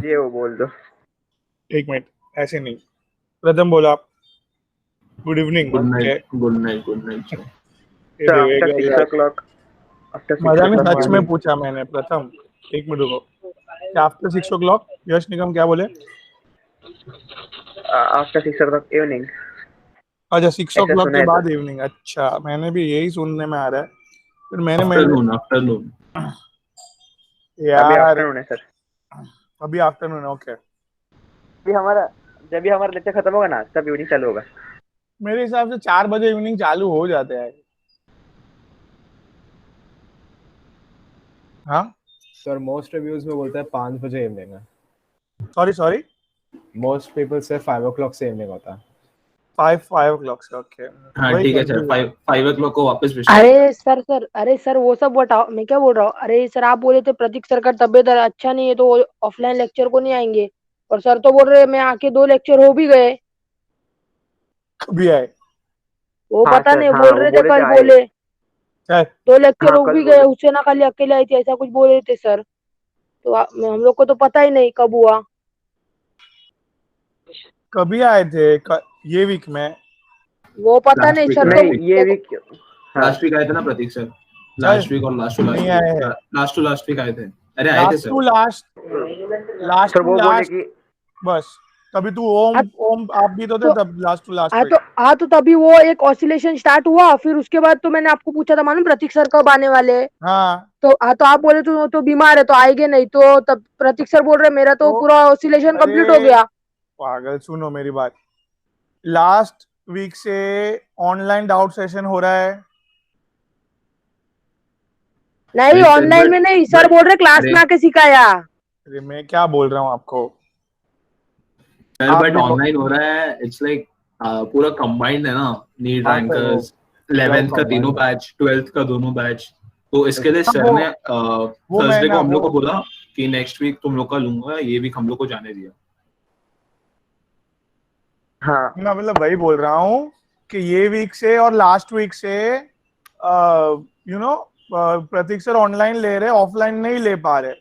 जी है वो बोल दो। एक मिनट, ऐसे नहीं, प्रथम बोला आप। Good evening. Good okay, night, good night, good night. So after 6 o'clock, after 6 मजा में o'clock सच में morning, पूछा मैंने प्रथम। एक मिनट रुको, क्या आफ्टर 6 o'clock? यश निगम क्या बोले? after 6 o'clock evening, अच्छा, 6 ऐसा o'clock सुना के है बाद तो। इवनिंग। अच्छा, मैंने भी यही सुनने में आ रहा है, फिर मैंने आफ्टरनून, आफ्टरनून। अभी यार आफ्टरनून है सर। अभी आफ्टरनून। ओके, अभी हमारा, जब भी हमारा लेक्चर खत्म होगा ना तब इवनिंग चालू होगा। मेरे हिसाब से 4 बजे इवनिंग चालू हो जाते हैं। हाँ, सर मोस्ट रिव्यूज में बोलता है 5 बजे इवनिंग है। सॉरी, मोस्ट पीपल से 5 o'clock से इवनिंग होता है। 5 o'clock से। ओके, हाँ वही ठीक है सर, कंफ्यूजन। 5 o'clock को वापस विश करो। अरे सर अरे सर वो सब बताओ, मैं क्या बोल रहा हूँ। अरे सर आप बोले थे प्रतीक सर का तबीयत अच्छा नहीं है तो वो ऑफलाइन लेक्चर को नहीं आएंगे, और सर तो बोल रहे मैं आके 2 लेक्चर हो भी गए। कभी आए? वो हाँ पता सर, नहीं, हाँ बोल वो रहे थे बोले थे कल, आए। बोले शायद 2 लेक्चर हाँ हो कल भी गए, बोले। उससे ना खाली अकेले आई थी, ऐसा कुछ बोल रहे थे सर। तो हम लोग को तो पता ही नहीं कब हुआ। कभी आए थे? ये वीक में? वो पता लास्ट नहीं वीक, सर तो नहीं ये वीक। हाँ लास्ट वीक आए थे ना प्रतीक सर। शायद लास्ट वीक और लास्ट टू नहीं लास्ट आए वीक, हैं। लास्ट टू लास्ट वीक आए थे। अरे आए थे last sir. To last, last sir to वो बोले लास्ट, कि बस। तभी तू ओम अब ओम आप भी तो थे तो तब, लास्ट टू लास्ट पे। हाँ तो तभी वो एक ऑसिलेशन स्टार्ट हुआ, फिर उसके बाद तो मैंने आपको पूछा था मालूम प्रतीक सर कब आने वाले हैं। हाँ, तो आप बोले तो बीमार है तो आएंगे नहीं, तो तब प्रतीक सर बोल रहे मेरा तो तो पूरा ऑसिलेशन कंप्लीट हो अरे गया। पागल, सुनो मेरी बात। लास्ट वीक से ऑनलाइन डाउट सेशन हो रहा है। नहीं अरे सर ऑनलाइन में नहीं, सर बोल रहे क्लास अरे में आके सिखाया। अरे मैं क्या बोल रहा हूँ आपको, सर, आप बट भी ऑनलाइन हो रहा है। इट्स लाइक पूरा कंबाइंड है ना, नीट हाँ सर, वो रैंकर्स, 11th का तीनों combined है। बैच, 12th का दोनों बैच। तो इसके लिए अब सर ने वो मैं थर्सडे को ना हम लोग वो को बोला कि नेक्स्ट वीक तुम लोग का लूंगा, ये वीक हम लोग को जाने दिया। हाँ मैं मतलब वही बोल रहा हूँ कि ये वीक से और लास्ट वीक से प्रतीक सर ऑनलाइन ले रहे, ऑफलाइन नहीं ले पा रहे।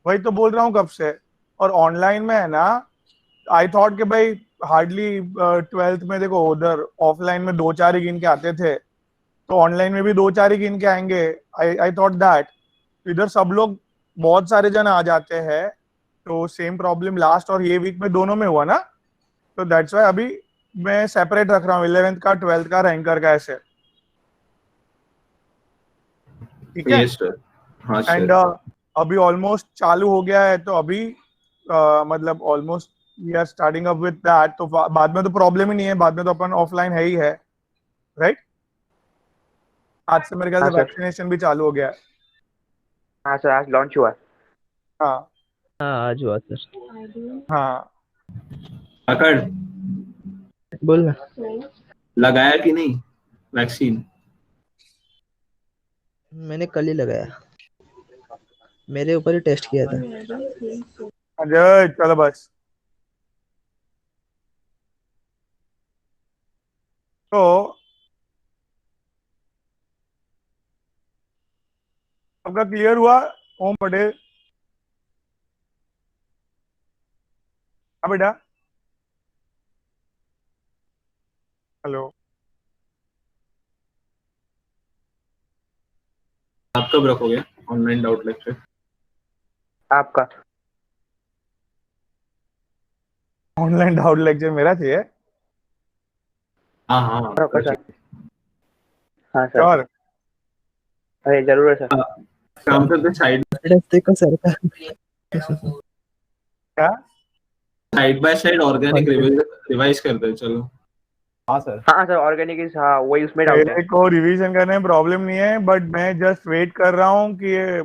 वही तो बोल रहा हूँ कब से। और ऑनलाइन में है ना, आई थॉट कि भाई हार्डली 12th में देखो उधर ऑफलाइन में 2-4 ही गिन के आते थे, तो ऑनलाइन में भी 2-4 ही गिन के आएंगे। आई थॉट दैट इधर सब लोग, बहुत सारे जन आ जाते हैं, तो सेम प्रॉब्लम लास्ट और ये वीक में दोनों में हुआ ना। तो दैट्स वाई अभी मैं सेपरेट रख रहा हूँ 11th का 12th का रैंकर का ऐसे। ठीक है। Yes sir. हाँ एंड सर। अभी ऑलमोस्ट चालू हो गया है, तो अभी मतलब almost we are starting up with that. तो बाद में तो प्रॉब्लम ही नहीं है, बाद में तो अपन ऑफलाइन है ही है, राइट। आज से मेरे ख्याल हाँ से सर। वैक्सीनेशन भी चालू हो गया है। हाँ सर आज लॉन्च हुआ। हाँ हाँ आज हुआ सर। हाँ, अकड़ बोल ना। लगाया कि नहीं वैक्सीन? मैंने कल ही लगाया, मेरे ऊपर ही टेस्ट किया था। अजय चलो बस। तो सबका क्लियर हुआ? ओम पटेल, हाँ बेटा, हेलो। आप कब रखोगे ऑनलाइन डाउट लेक्चर? आपका ऑनलाइन डाउट लेक्चर मेरा चाहिए? हाँ हाँ आपका आपका सर। हाँ सर। श्योर? अरे जरूर है सर। काम करते साइड देखो सर का क्या? Side by side organic revise करते हैं। चलो। हाँ सर। हाँ सर ऑर्गेनिक इज, हाँ वही उसमें डाउट है। मेरे को रिवीजन करने में प्रॉब्लम नहीं है, बट मैं जस्ट वेट कर रहा हूँ कि ये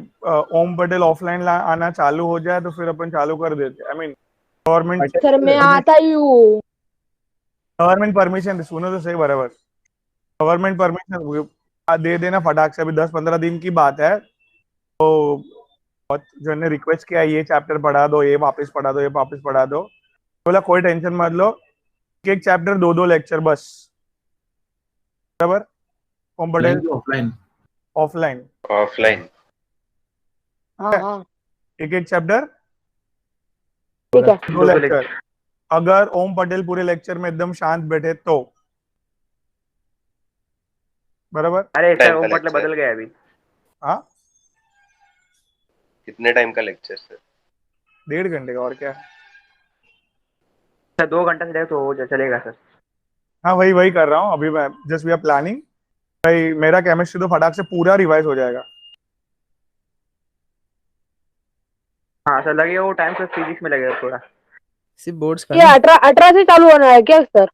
ओम पटेल ऑफलाइन आना चालू हो जाए, तो फिर अपन चालू कर देते। आई मीन गवर्नमेंट सर मैं आता ही हूँ। गवर्नमेंट परमिशन सुनो तो सही बराबर। गवर्नमेंट परमिशन दे देना फटाक से, अभी 10-15 दिन की बात है। तो बहुत जो ने रिक्वेस्ट किया ये चैप्टर पढ़ा दो, ये वापस पढ़ा दो, ये वापस पढ़ा दो। बोला कोई टेंशन मत लो, एक चैप्टर 2-2 लेक्चर बस, बराबर। ओम पटेल ऑफलाइन ऑफलाइन, ऑफलाइन। हाँ हाँ एक एक चैप्टर ठीक है। दो लेक्चर। अगर ओम पटेल पूरे लेक्चर में एकदम शांत बैठे तो बराबर। अरे सर टाइम का ओम पटेल लेक्चर बदल गया अभी। हाँ कितने टाइम का लेक्चर सर? 1.5 घंटे का, और क्या। सर 2 घंटा से तो हो चलेगा सर। हाँ वही वही कर रहा हूँ अभी मैं, जस्ट वी आर प्लानिंग। भाई मेरा केमिस्ट्री तो फटाक से पूरा रिवाइज हो जाएगा। हाँ सर लगेगा वो टाइम, सर फिजिक्स में लगेगा थोड़ा। सिर्फ बोर्ड्स का ये ना? 18 से चालू होना है क्या सर?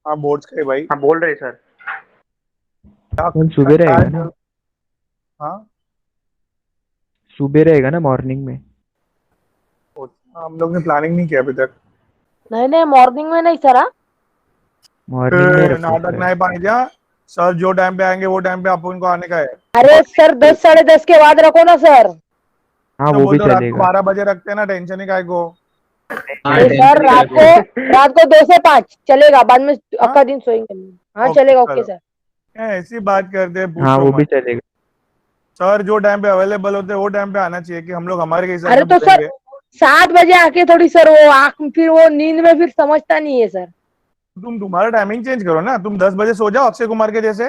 हाँ बोर्ड्स का ही भाई। हाँ बोल रहे सर। सुबह रहेगा ना? हाँ सुबह रहेगा ना मॉर्निंग में? हम लोग ने प्लानिंग नहीं किया अभी तक। नहीं मॉर्निंग में नहीं सर। हाँ मॉर्निंग में रखो नाटक सर। नहीं पानी जा सर, जो टाइम पे आएंगे वो टाइम पे आपको इनको आने का है। अरे सर 10 साढ़े 10 के बाद रखो ना सर। हाँ तो वो बोल भी दो रात को चलेगा। 12 बजे रखते हैं ना, टेंशन ही काय को। अरे सर रात को 2 से 5 चलेगा, बाद में अक्का दिन सोएंगे। हाँ ओके, चलेगा। चलो। Okay sir. ऐसी बात करते हैं, हाँ पूछो वो भी मत। चलेगा। सर जो टाइम पे अवेलेबल होते हैं वो टाइम पे आना चाहिए, कि हम लोग हमारे के हिसाब अरे से तो सर बोलेंगे। 7 बजे आके थोड़ी सर वो आँख फिर वो नींद में फिर समझता नहीं है सर। तुम तुम्हारा टाइमिंग चेंज करो ना, तुम 10 बजे सो जाओ अक्षय कुमार के जैसे।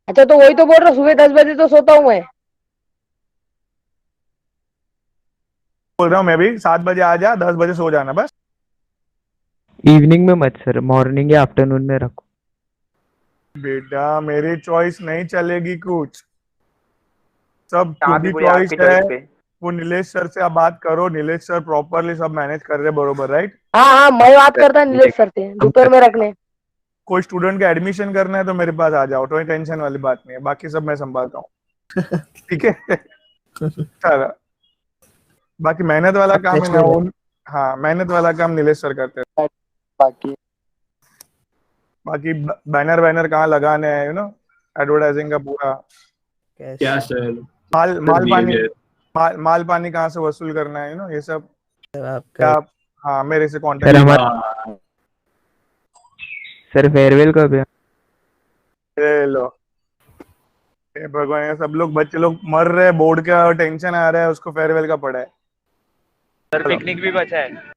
अच्छा तो वही तो बोल रहा हूँ, सुबह 10 बजे तो सोता हूँ मैं। बोल रहा हूँ मैं भी 7 बजे आ जा, 10 बजे सो जाना बस। इवनिंग में मत सर, मॉर्निंग या आफ्टरनून में रखो। बेटा मेरी चॉइस नहीं चलेगी कुछ, सब आप ही तुम्हारी बोलिए चॉइस आपकी है। चॉइस पे। वो नीलेश सर से आप बात करो, नीलेश सर प्रॉपरली सब मैनेज कर रहे बरोबर, राइट। हाँ मैं बात करता नीलेश सर से दोपहर में रखने। कोई स्टूडेंट का एडमिशन करना है तो मेरे पास आ जाओ, कोई टेंशन वाली बात नहीं है, बाकी सब मैं संभालता हूँ। ठीक है। चलो, बाकी मेहनत वाला काम है ना वो। हाँ मेहनत वाला काम नीलेश सर करते हैं। बाकी बैनर वैनर कहाँ लगाने हैं, एडवर्टाइजिंग का पूरा क्या सर? माल पानी कहाँ से वसूल करना है, ये सब आपका आप। हाँ मेरे से सर कांटेक्ट। हमारा सर फेयरवेल कब है? लो हे भगवान, ये सब लोग बच्चे लोग मर रहे हैं, बोर्ड का टेंशन आ रहा है, उसको फेयरवेल का पड़ा है। सर पिकनिक भी बचा है।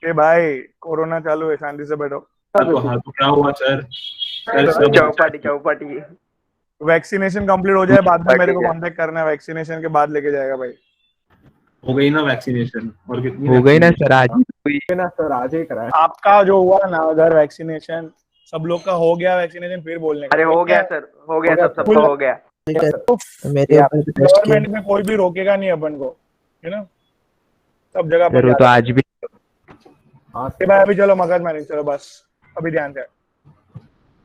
ए भाई कोरोना चालू है, शांति से बैठो। हाँ तो क्या हुआ सर? सर सब चौपाटी। वैक्सीनेशन कंप्लीट हो जाए बाद में मेरे को कांटेक्ट करना है, वैक्सीनेशन के बाद लेके जाएगा भाई। हो गई ना वैक्सीनेशन? और कितनी हो गई ना vaccination? सर, आज ही हुई। ना सर आज ही करा है। आपका जो हुआ ना उधर वैक्सीनेशन, सब लोग का हो गया वैक्सीनेशन, फिर बोलने का। अरे हो गया सर, हो गया सबका हो गया। मेरे ऊपर टेस्ट किया। गवर्नमेंट में कोई भी रोकेगा नहीं अपन को, सब जगह सर पर वो तो आज भी। हाँ भाई अभी चलो मगज मैरिज, चलो बस अभी ध्यान से।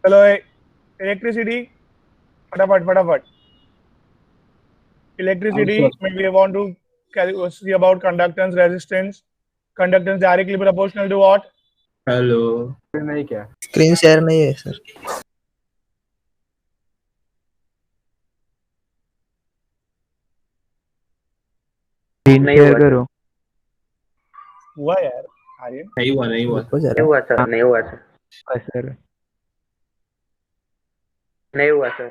चलो इलेक्ट्रिसिटी फटाफट। इलेक्ट्रिसिटी में we want to see about conductance, resistance. Conductance directly proportional to what? Hello नहीं क्या? स्क्रीन शेयर नहीं है सर। स्क्रीन नहीं शेयर हुआ करो। हुआ यार आर्यन। नहीं हुआ रुको नहीं जरा। हुआ सर, नहीं हुआ सर, सर नहीं हुआ सर,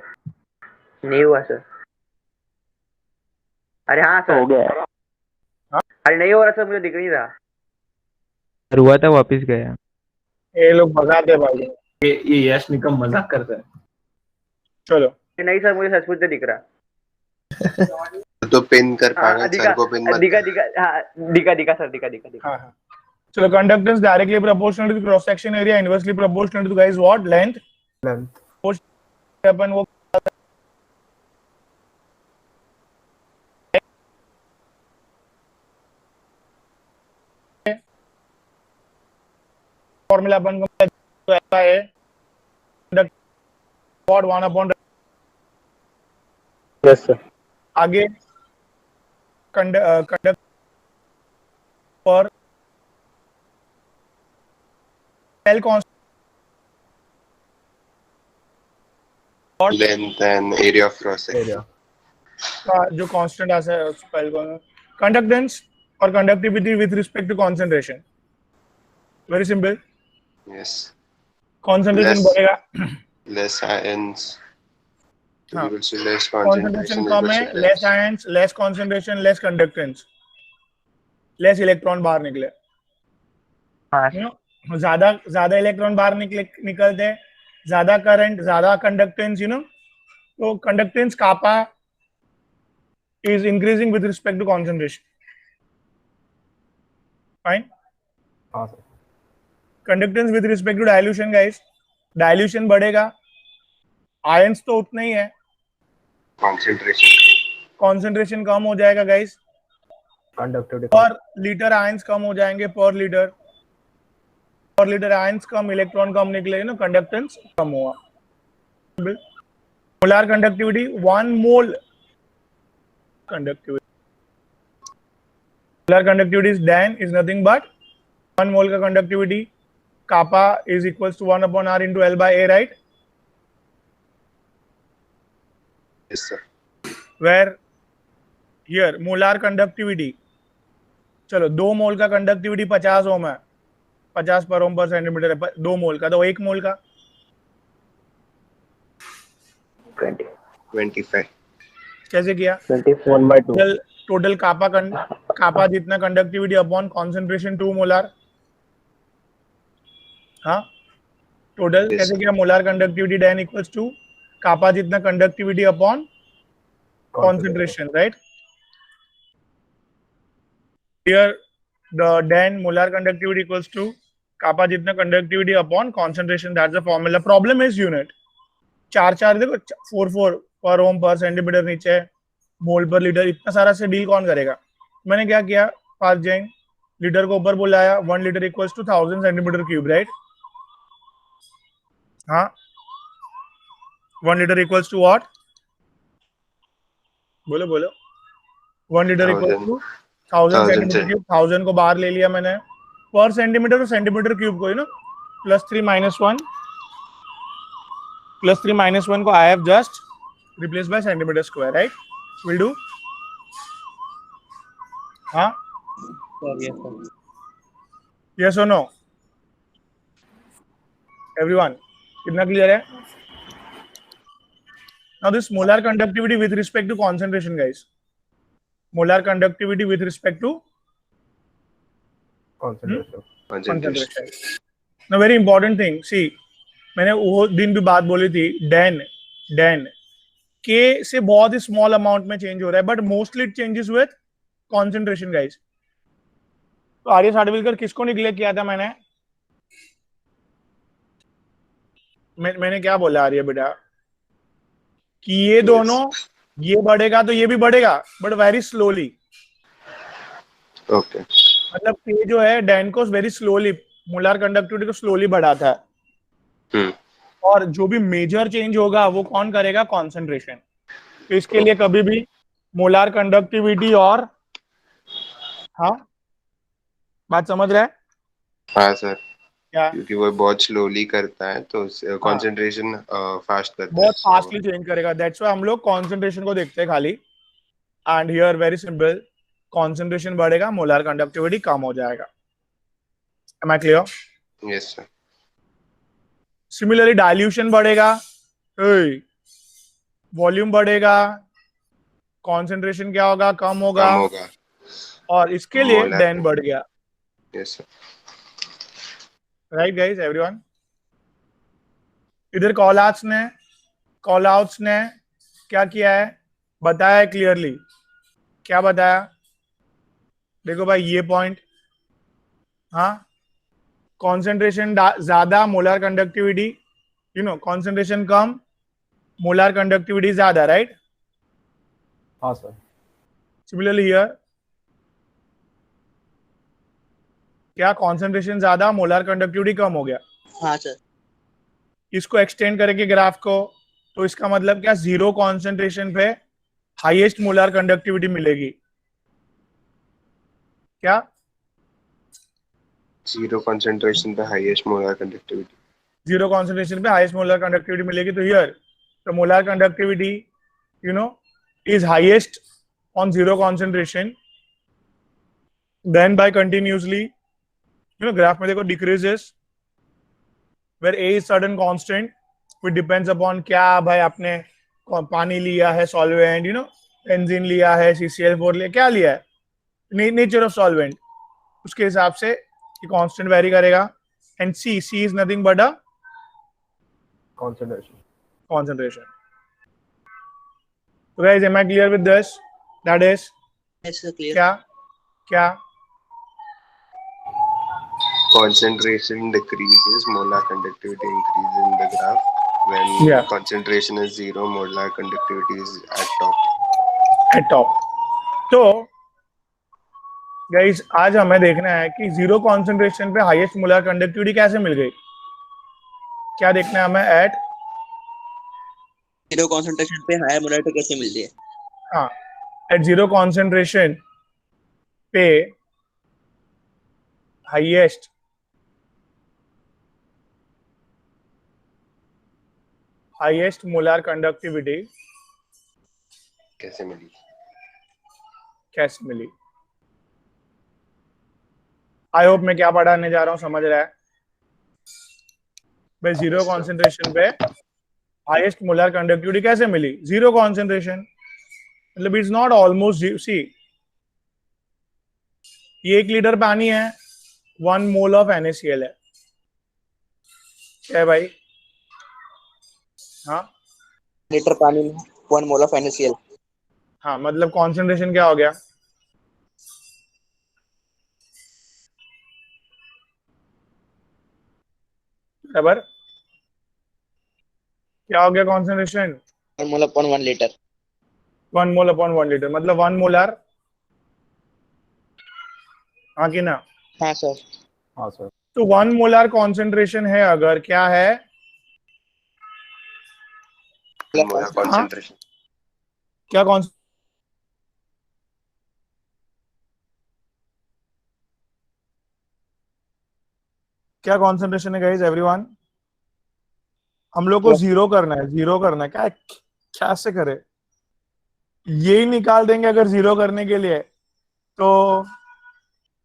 नहीं हुआ सर। अरे हाँ सर हो गया। अरे नहीं हो रहा सर, मुझे दिख नहीं रहा। सर हुआ था, वापस गया। ये लोग भगाते भाई। ये यश निकम मजाक करता है। चलो नहीं सर मुझे सचमुच से दिख रहा। तो पिन कर हाँ पागल, सर को पिन मत दिखा कर। दिखा सर, दिखा। हाँ चलो, conductance directly proportional to cross section area, inversely proportional to guys what? Length. अपन वो फॉर्मूला अपन को ऐसा है, व्हाट 1 अपॉन। Yes sir. आगे कंडक्ट पर L constant length and area of cross section. का जो कांस्टेंट आता है उसको L को कंडक्टेंस और conductivity with respect to concentration. Very simple. Yes. Concentration Less- बढ़ेगा, लेस आयंस हाँ। Equals to less concentration concentration कम है, equals to less ions, less concentration, less conductance. Less electron बाहर निकले। हाँ You know, ज्यादा इलेक्ट्रॉन बाहर निकलते हैं, ज्यादा करंट, ज्यादा कंडक्टेंस, तो conductance kappa is increasing with respect to concentration. Fine. हाँ sir. Conductance with respect to dilution guys, dilution बढ़ेगा, आयंस तो उतना ही है, कॉन्सेंट्रेशन कम हो जाएगा guys, conductivity per litre ions कम हो जाएंगे, पर लीटर आयंस कम, इलेक्ट्रॉन कम निकलेगा ना, कंडक्टेंस कम हुआ। Molar conductivity 1 mole conductivity, molar conductivity is Dan is nothing but 1 mole का conductivity, kappa is equals to 1 upon R into L by A, right? Yes, sir. Where here molar conductivity, चलो 2 मोल का conductivity 50 ओम है, 50 पर ओम पर centimetre है, 2 मोल का, तो 1 mole का 25. कैसे किया? 1/2 टोटल कापा जितना कंडक्टिविटी अपॉन कॉन्सेंट्रेशन 2 मोलार। हाँ, टोटल Yes, कैसे sir. किया? Molar conductivity Dan equals to kappa जितना conductivity upon concentration, right? Here the Dan molar conductivity equals to kappa जितना conductivity upon concentration, that's the formula. Problem is unit 4 देखो, 4 पर ओम पर centimetre नीचे, मोल पर litre, इतना सारा से डील कौन करेगा? मैंने क्या किया, पास जाएंगे, लीटर को ऊपर बुलाया, 1 litre equals to 1000 centimetre cube, right? हाँ, 1 लीटर इक्वल्स टू व्हाट? बोलो 1 litre equal to 1000 centimetre cube, 1000 को बाहर ले लिया मैंने, पर सेंटीमीटर और सेंटीमीटर क्यूब को, +3 - 1 को I have just replace by centimetre square, right? Will do? हाँ, यस और नो? एवरीवन, कितना क्लियर है? Now this molar conductivity with respect to concentration, guys. Molar conductivity with respect to concentration. Now very important thing. See, मैंने वो दिन भी बात बोली थी, Dan K से बहुत ही small amount में change हो रहा है, but mostly it changes with concentration, guys. तो आर्य साडविलकर किसको निग्लेक्ट किया था मैंने क्या बोला आर्य बेटा, कि ये दोनों, ये बढ़ेगा तो ये भी बढ़ेगा, बट वेरी स्लोली। Okay. मतलब ये जो है Dan को वेरी स्लोली, मोलार कंडक्टिविटी को स्लोली बढ़ाता है, और जो भी मेजर चेंज होगा वो कौन करेगा? कॉन्सेंट्रेशन। तो इसके लिए कभी भी मोलार कंडक्टिविटी और, हाँ बात समझ रहा है? हाँ सर, क्या? क्योंकि वो बहुत स्लोली करता है तो कंसंट्रेशन फास्ट करता है, बहुत फास्टली चेंज करेगा, दैट्स व्हाई हम लोग कंसंट्रेशन को देखते हैं खाली। And here very simple, concentration बढ़ेगा, मोलार कंडक्टिविटी कम हो जाएगा। Am I clear? Yes sir. Similarly dilution बढ़ेगा, वॉल्यूम बढ़ेगा, कंसंट्रेशन क्या होगा? कम होगा, और इसके लिए Dan बढ़ गया। Yes sir. Right guys, everyone? इधर कॉलआउट्स ने क्या किया है? बताया है क्लियरली। क्या बताया? देखो भाई, ये पॉइंट, हाँ, कॉन्सेंट्रेशन ज्यादा, मोलार कंडक्टिविटी, कॉन्सेंट्रेशन कम, मोलार कंडक्टिविटी ज्यादा, राइट? हाँ सर। सिमिलरली हियर, क्या कॉन्सेंट्रेशन ज्यादा, मोलार कंडक्टिविटी कम हो गया? हाँ सर। इसको एक्सटेंड करेंगे ग्राफ को, तो इसका मतलब क्या? 0 कॉन्सेंट्रेशन पे हाईएस्ट मोलार कंडक्टिविटी मिलेगी। क्या? 0 कंसंट्रेशन पे हाईएस्ट मोलर कंडक्टिविटी। 0 कॉन्सेंट्रेशन पे हाईएस्ट मोलर कंडक्टिविटी मिलेगी। तो here the molar conductivity is highest on 0 concentration, then by continuously, graph में देखो decreases, where A is certain constant which depends upon क्या भाई आपने पानी लिया है, solvent, benzene लिया है, CCl4 लिया, क्या लिया है, nature of solvent, उसके हिसाब से ये कांस्टेंट वेरी करेगा. And C is nothing but a Concentration. concentration. So guys, am I clear with this? That is Yes, sir, clear. क्या Concentration decreases, molar conductivity increases in the graph. When Yeah. concentration is 0, molar conductivity is at top. at top. तो guys आज हमें देखना है कि zero concentration पे highest molar conductivity कैसे मिल गई. क्या देखना है हमें एट जीरो कंसंट्रेशन पे हायर मोलरिटी कैसे मिलती है? हाँ एट जीरो कॉन्सेंट्रेशन पे हाईएस्ट मोलर कंडक्टिविटी कैसे मिली? कैसे मिली. आई होप मैं क्या पढ़ाने जा रहा हूँ समझ रहा है. भाई जीरो कॉन्सेंट्रेशन पे हाईएस्ट मोलर कंडक्टिविटी कैसे मिली. जीरो कॉन्सेंट्रेशन मतलब इट्स नॉट ऑलमोस्ट. सी ये 1 लीटर पानी है, 1 मोल ऑफ NaCl है. क्या है भाई? हाँ लीटर पानी में 1 मोल ऑफ NaCl. हाँ मतलब कॉन्सेंट्रेशन क्या हो गया? बराबर क्या हो गया concentration? 1 mole upon 1 litre. 1 mole upon 1 litre मतलब 1 मोलर. हाँ कि ना? हाँ सर. हाँ सर. तो 1 मोलर कॉन्सेंट्रेशन है अगर क्या है? Molar concentration. क्या क्या कॉन्सेंट्रेशन है गाइस एवरीवन? हम लोग को जीरो करना है. क्या क्या से करे ये ही निकाल देंगे अगर जीरो करने के लिए. तो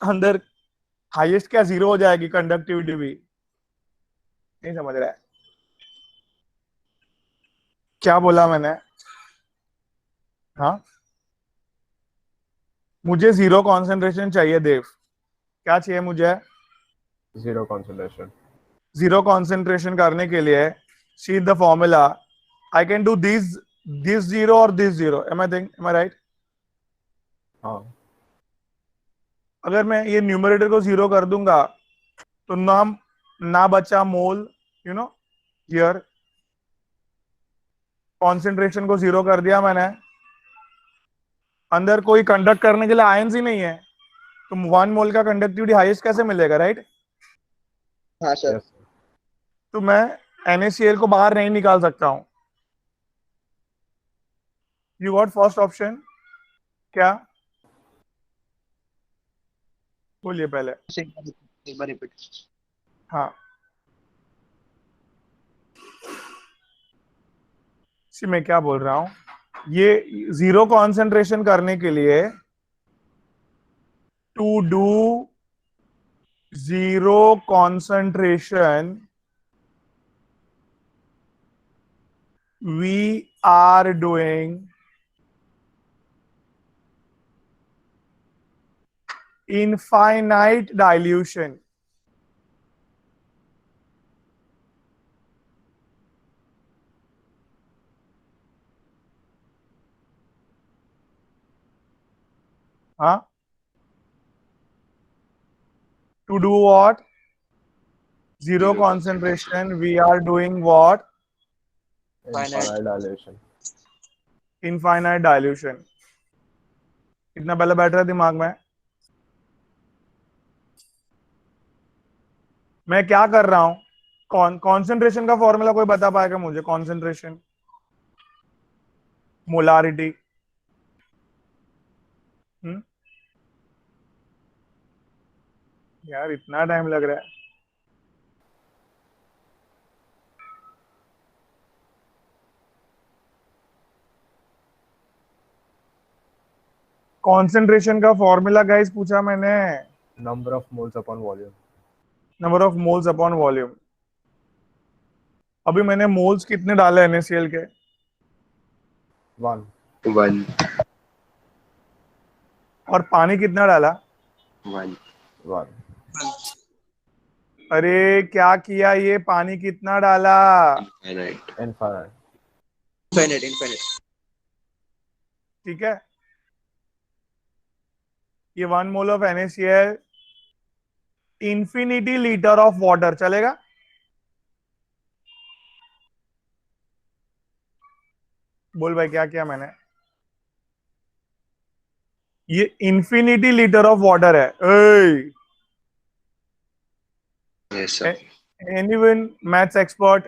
अंदर हाईएस्ट क्या जीरो हो जाएगी कंडक्टिविटी भी. नहीं समझ रहा है क्या बोला मैंने? हाँ मुझे जीरो कॉन्सेंट्रेशन चाहिए देव. क्या चाहिए मुझे? Zero concentration. जीरो कॉन्सेंट्रेशन करने के लिए see the formula. I can do this zero और this zero. Am I right? हाँ. अगर मैं ये न्यूमरेटर को जीरो कर दूंगा तो ना बचा मोल. यू नो हियर कॉन्सेंट्रेशन को जीरो कर दिया मैंने. अंदर कोई कंडक्ट करने के लिए आयंस ही नहीं है. तो 1 मोल का कंडक्टिविटी हाईएस्ट कैसे मिलेगा? राइट. हाँ सर. Yes. तो मैं NaCl को बाहर नहीं निकाल सकता हूं. You got first option. क्या बोलिए पहले. एक बार रिपीट. हाँ सी मैं क्या बोल रहा हूं. ये जीरो कॉन्सेंट्रेशन करने के लिए to do zero concentration we are doing infinite dilution. हाँ to do what? Zero concentration we are doing what? Infinite dilation. Infinite dilution. कितना पहले बैठ रहा है दिमाग में? मैं क्या कर रहा हूं? कॉन्सेंट्रेशन का फॉर्मूला कोई बता पाएगा मुझे? Concentration molarity. यार इतना टाइम लग रहा है. कॉन्सेंट्रेशन का फॉर्मूला गाइस पूछा मैंने. Number of moles upon volume. Number of moles upon volume. अभी मैंने मोल्स कितने डाले NaCl के? 1. 1. और पानी कितना डाला? 1. 1. अरे क्या किया ये, पानी कितना डाला? Infinite. Infinite. ठीक है, ये 1 mole of NaCl, infinity litre of water चलेगा? बोल भाई क्या किया मैंने? ये इंफिनिटी लीटर ऑफ वाटर है। Yes, sir. Anyone maths expert,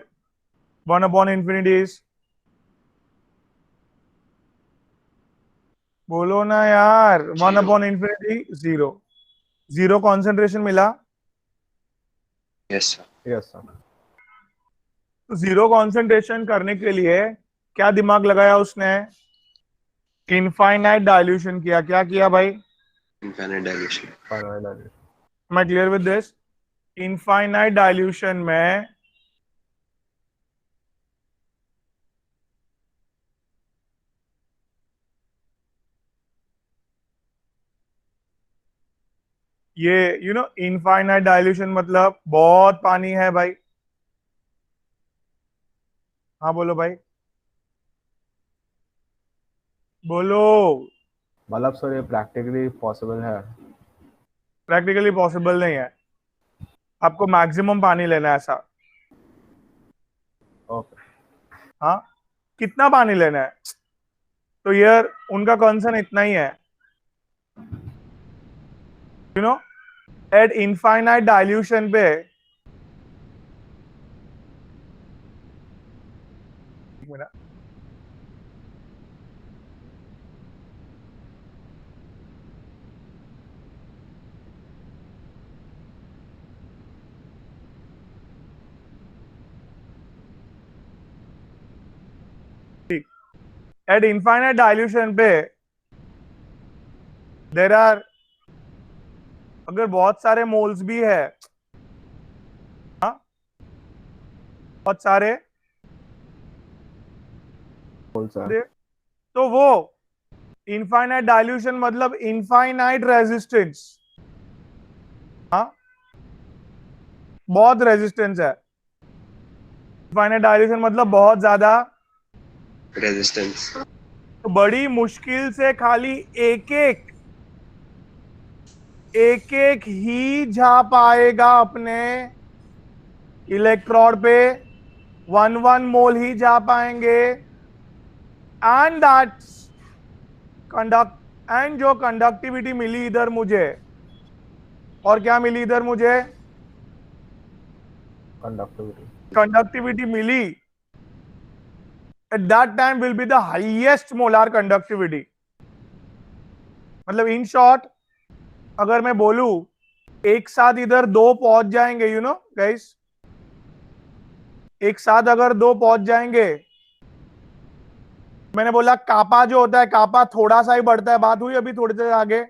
1/infinity is, बोलो ना यार। 1/infinity 0, 0 कॉन्सेंट्रेशन मिला। Yes, sir. Yes, sir. तो 0 कॉन्सेंट्रेशन करने के लिए क्या दिमाग लगाया उसने? इनफाइनाइट डाइल्यूशन किया। क्या किया भाई? Infinite dilution. Finite dilution. मैं clear with this? Infinite dilution में ये इनफाइनाइट डाइल्यूशन मतलब बहुत पानी है भाई। हाँ बोलो भाई, बोलो। मतलब सर ये प्रैक्टिकली पॉसिबल है? प्रैक्टिकली पॉसिबल नहीं है, आपको मैक्सिमम पानी लेना है ऐसा। ओके. हाँ, कितना पानी लेना है? तो यार उनका कंसर्न इतना ही है, एट इनफाइनाइट डाइल्यूशन पे। एक मिनट, एट इनफाइनाइट डाइल्यूशन पे देर आर, अगर बहुत सारे मोल्स भी है, हाँ, बहुत सारे Moles है. तो वो इनफाइनाइट डाइल्यूशन मतलब इनफाइनाइट रेजिस्टेंस। हाँ, बहुत रेजिस्टेंस है। इनफाइनाइट डाइल्यूशन मतलब बहुत ज्यादा Resistance. तो बड़ी मुश्किल से खाली एक एक ही जा पाएगा अपने इलेक्ट्रोड पे, 1 मोल ही जा पाएंगे। एंड दैट्स एंड जो कंडक्टिविटी मिली इधर मुझे, और क्या मिली इधर मुझे? Conductivity. कंडक्टिविटी मिली, at that time will be the highest molar conductivity। मतलब इन शॉर्ट अगर मैं बोलूं एक साथ इधर 2 पहुंच जाएंगे, गाइस, एक साथ अगर 2 पहुंच जाएंगे, मैंने बोला कापा जो होता है, कापा थोड़ा सा ही बढ़ता है, बात हुई अभी थोड़े देर आगे।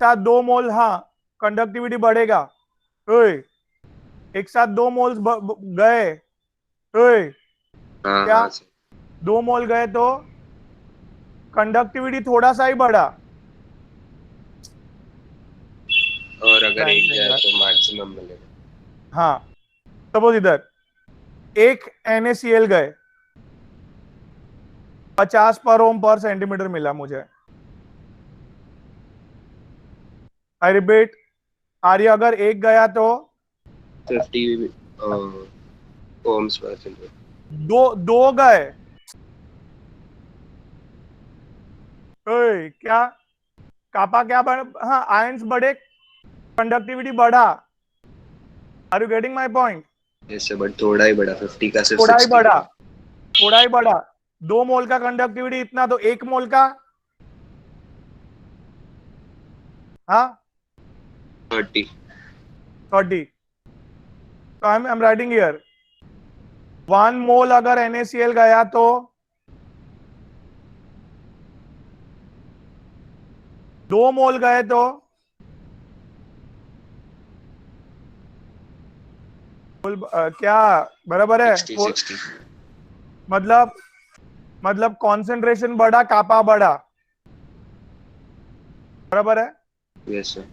साथ 2 मोल, हाँ, कंडक्टिविटी बढ़ेगा। एक साथ 2 मोल्स गए, हाँ क्या? हाँ sir. 2 मोल गए तो कंडक्टिविटी थोड़ा सा ही बढ़ा। और अगर एक जाए तो मैक्सिमम मिलेगा। हाँ, सपोज इधर एक NaCl गए, 50 पर ओम पर सेंटीमीटर मिला मुझे। आई रिपीट, आर्य अगर एक गया तो 50 ohms per centimeter. दो गए। क्या कापा क्या बढ़, हाँ, आयंस बढ़े, कंडक्टिविटी बढ़ा। Are you getting my point? Yes sir, but थोड़ा ही बढ़ा, 50 का सिर्फ थोड़ा ही 60. बढ़ा, थोड़ा ही बढ़ा। 2 मोल का कंडक्टिविटी इतना, तो 1 मोल का, हाँ, 30. 30। तो आई एम राइटिंग हियर 1 मोल अगर NaCl गया तो 2 मोल गए तो क्या बराबर है? 60. मतलब कॉन्सेंट्रेशन बढ़ा, कापा बढ़ा, बराबर है? Yes sir.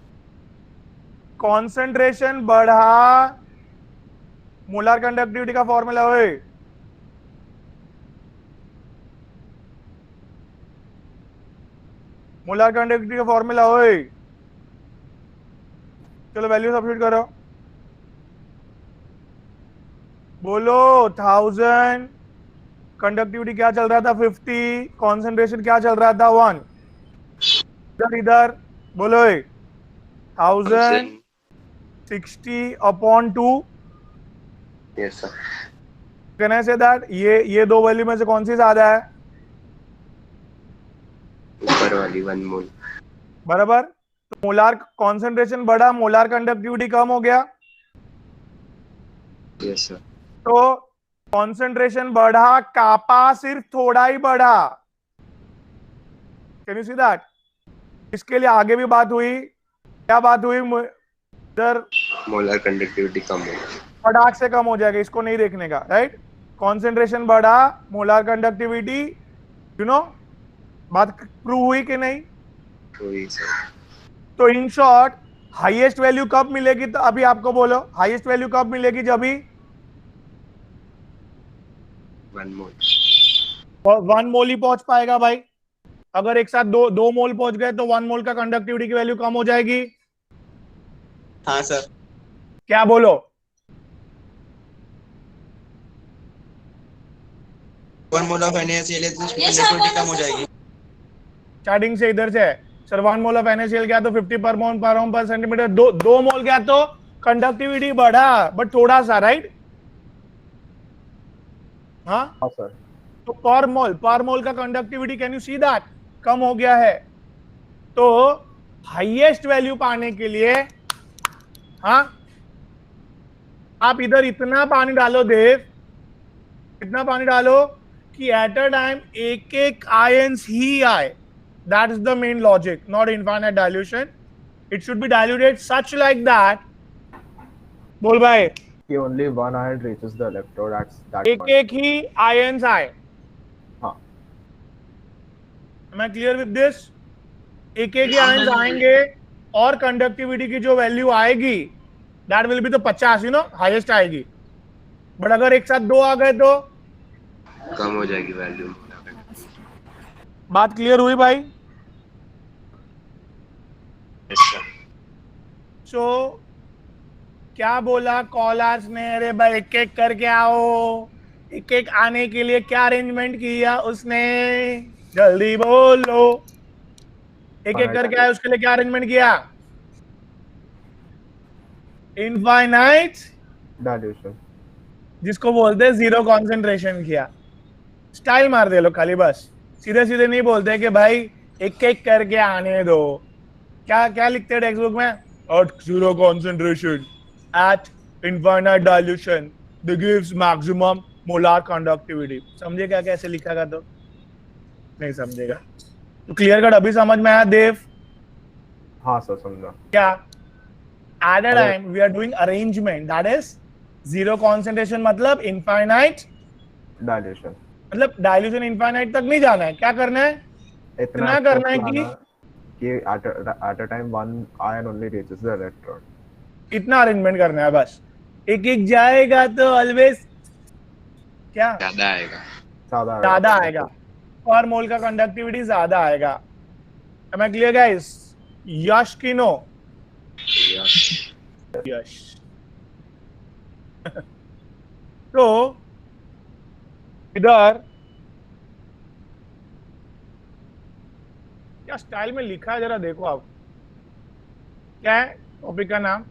कॉन्सेंट्रेशन बढ़ा, मोलर कंडक्टिविटी का फॉर्मूला है, मोलर कंडक्टिविटी का फॉर्मूला है। चलो वैल्यू सब्स्टिट्यूट करो, बोलो 1000, कंडक्टिविटी क्या चल रहा था 50, कॉन्सेंट्रेशन क्या चल रहा था 1, इधर इधर बोलो 1060/2। Yes, sir. Can I say that ये दो वैल्यू में से कौन सी ज्यादा है? ऊपर वाली 1 मोल। बराबर। तो मोलार कॉन्सेंट्रेशन बढ़ा, मोलार कंडक्टिविटी कम हो गया। Yes, sir. तो कॉन्सेंट्रेशन बढ़ा, कापा सिर्फ थोड़ा ही बढ़ा। Can you see that? इसके लिए आगे भी बात हुई, क्या बात हुई? इधर मोलर कंडक्टिविटी कम हो गई। फटाक से कम हो जाएगा, इसको नहीं देखने का, राइट? कॉन्सेंट्रेशन बढ़ा, मोलार कंडक्टिविटी, यू नो, बात प्रूव हुई कि नहीं? वही सर। तो इन शॉर्ट हाईएस्ट वैल्यू कब मिलेगी? तो अभी आपको बोलो, हाईएस्ट वैल्यू कब मिलेगी? जब भी 1 मोल। 1 मोल ही पहुंच पाएगा भाई। अगर एक साथ दो मोल पहुंच गए तो 1 मोल का कंडक्टिविटी की वैल्यू कम हो जाएगी। हाँ सर। क्या बोलो? 1 मोल ऑफ NaCl कंडक्टिविटी कम हो जाएगी। स्टार्टिंग से इधर से सर 1 मोल ऑफ NaCl गया तो 50 पर मोल पर ओम पर सेंटीमीटर, दो मोल गया तो कंडक्टिविटी बढ़ा, बट थोड़ा सा, राइट? हाँ हाँ सर। तो पर मोल का conductivity, can you see that, कम हो गया है। तो हाईएस्ट वैल्यू पाने के लिए, हाँ, आप इधर इतना पानी डालो देव, इतना पानी डालो कि एट अ टाइम एक एक आयंस ही आए। That is the main logic, not infinite dilution. It should be diluted such like that. बोल भाई, कि only one ion reaches the electrode at that एक point. एक ही आयंस आए। हाँ। Am I clear with this? एक एक ही आयंस आएंगे और कंडक्टिविटी की जो वैल्यू आएगी दैट विल बी तो 50, यू नो, हाईएस्ट आएगी। बट अगर एक साथ दो आ गए तो कम हो जाएगी वैल्यू। बात क्लियर हुई भाई? Yes, sir. सो क्या बोला कॉलर्स ने? अरे भाई एक एक करके आओ। एक एक आने के लिए क्या अरेंजमेंट किया उसने? जल्दी बोलो। एक एक करके आए, उसके लिए क्या अरेंजमेंट किया? Infinite Dilution. जिसको बोलते हैं जीरो कॉन्सेंट्रेशन किया। स्टाइल मार दे लो खाली, बस सीधे सीधे नहीं बोलते कि भाई एक एक करके आने दो। क्या क्या लिखते हैं टेक्स्ट बुक में? At zero concentration at infinite dilution the gives maximum molar conductivity. समझे क्या कैसे लिखा था? तो नहीं समझेगा तो क्लियर कट अभी समझ में आया देव? हाँ सर, समझा। क्या? At a time we are doing arrangement, that is zero concentration मतलब इनफाइनाइट, Dilution. मतलब डाइल्यूशन इनफाइनाइट तक नहीं जाना है। क्या करना है? इतना करना है कि at a time one ion only reaches the electrode. इतना अरेंजमेंट करना है बस। एक एक जाएगा तो ऑलवेज क्या ज्यादा आएगा। ज्यादा आएगा, पर मोल का कंडक्टिविटी ज्यादा आएगा। Am I clear guys? यश की नो? यश। तो इधर क्या स्टाइल में लिखा है, जरा देखो आप। क्या है टॉपिक का नाम?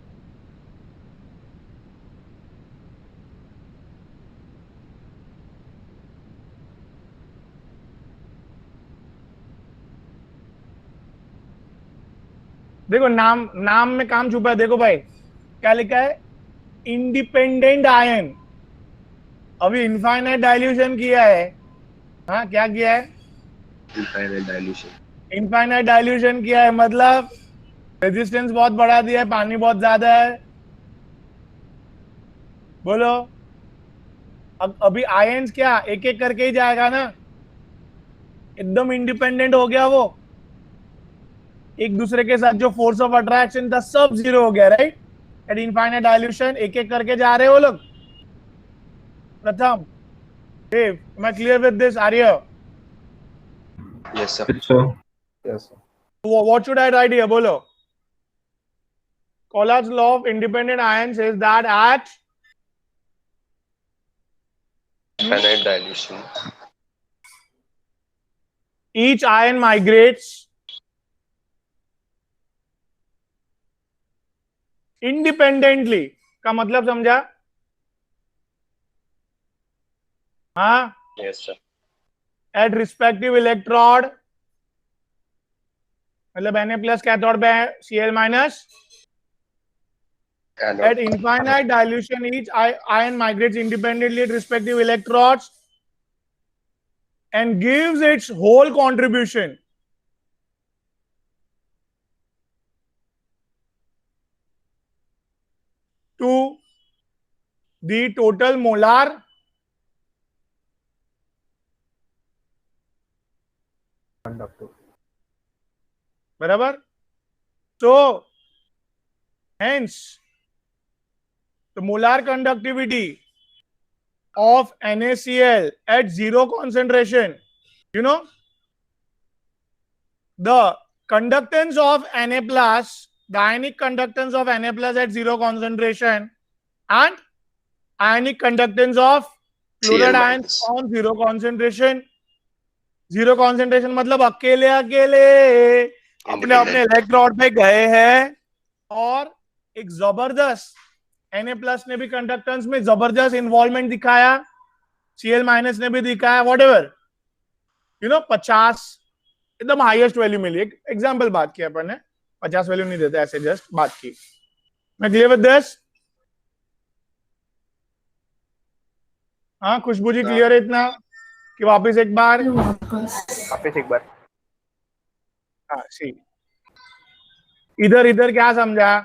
देखो नाम में काम छुपा है। देखो भाई क्या लिखा है? Independent ion. अभी इनफाइनाइट डाइल्यूशन किया है। हाँ, क्या किया है? Infinite dilution. इनफाइनाइट डाइल्यूशन किया है मतलब रेजिस्टेंस बहुत बढ़ा दिया है, पानी बहुत ज्यादा है। बोलो अभी आयंस क्या एक एक करके ही जाएगा ना? एकदम इंडिपेंडेंट हो गया वो। एक दूसरे के साथ जो फोर्स ऑफ अट्रैक्शन था सब जीरो हो गया, राइट? एट इनफाइनाइट डायल्यूशन एक एक करके जा रहे हो लोग। प्रथम, देव, am I clear with this? Arya, Yes, sir. So, Yes, sir. what should I write here? Bolo. Collard's law of independent ions says that at Finite dilution. each ion migrates independently. का मतलब समझा? हाँ, Yes, sir. at respective electrode, मतलब Na+ cathode पे है, Cl-, Anode. at infinite dilution each ion migrates independently at respective electrodes and gives its whole contribution to the total molar Conductive. बराबर. So hence the molar conductivity of NaCl at zero concentration, you know, the conductance of Na+, the ionic conductance of Na+ at zero concentration and ionic conductance of chloride Cl-. ions on zero concentration. Zero concentration मतलब अकेले अकेले अपने अपने electrode पे गए हैं और एक जबरदस्त Na+ ने भी कंडक्टेंस में जबरदस्त इन्वॉल्वमेंट दिखाया, Cl- ने भी दिखाया, व्हाटएवर, यू नो, 50 एकदम हाईएस्ट वैल्यू मिली. एक एग्जांपल बात की अपन ने, 50 वैल्यू नहीं देते, ऐसे जस्ट बात की. मैं क्लियर विद दिस? हाँ, खुशबू जी क्लियर है इतना कि वापस एक बार? हाँ, सी इधर इधर क्या समझा?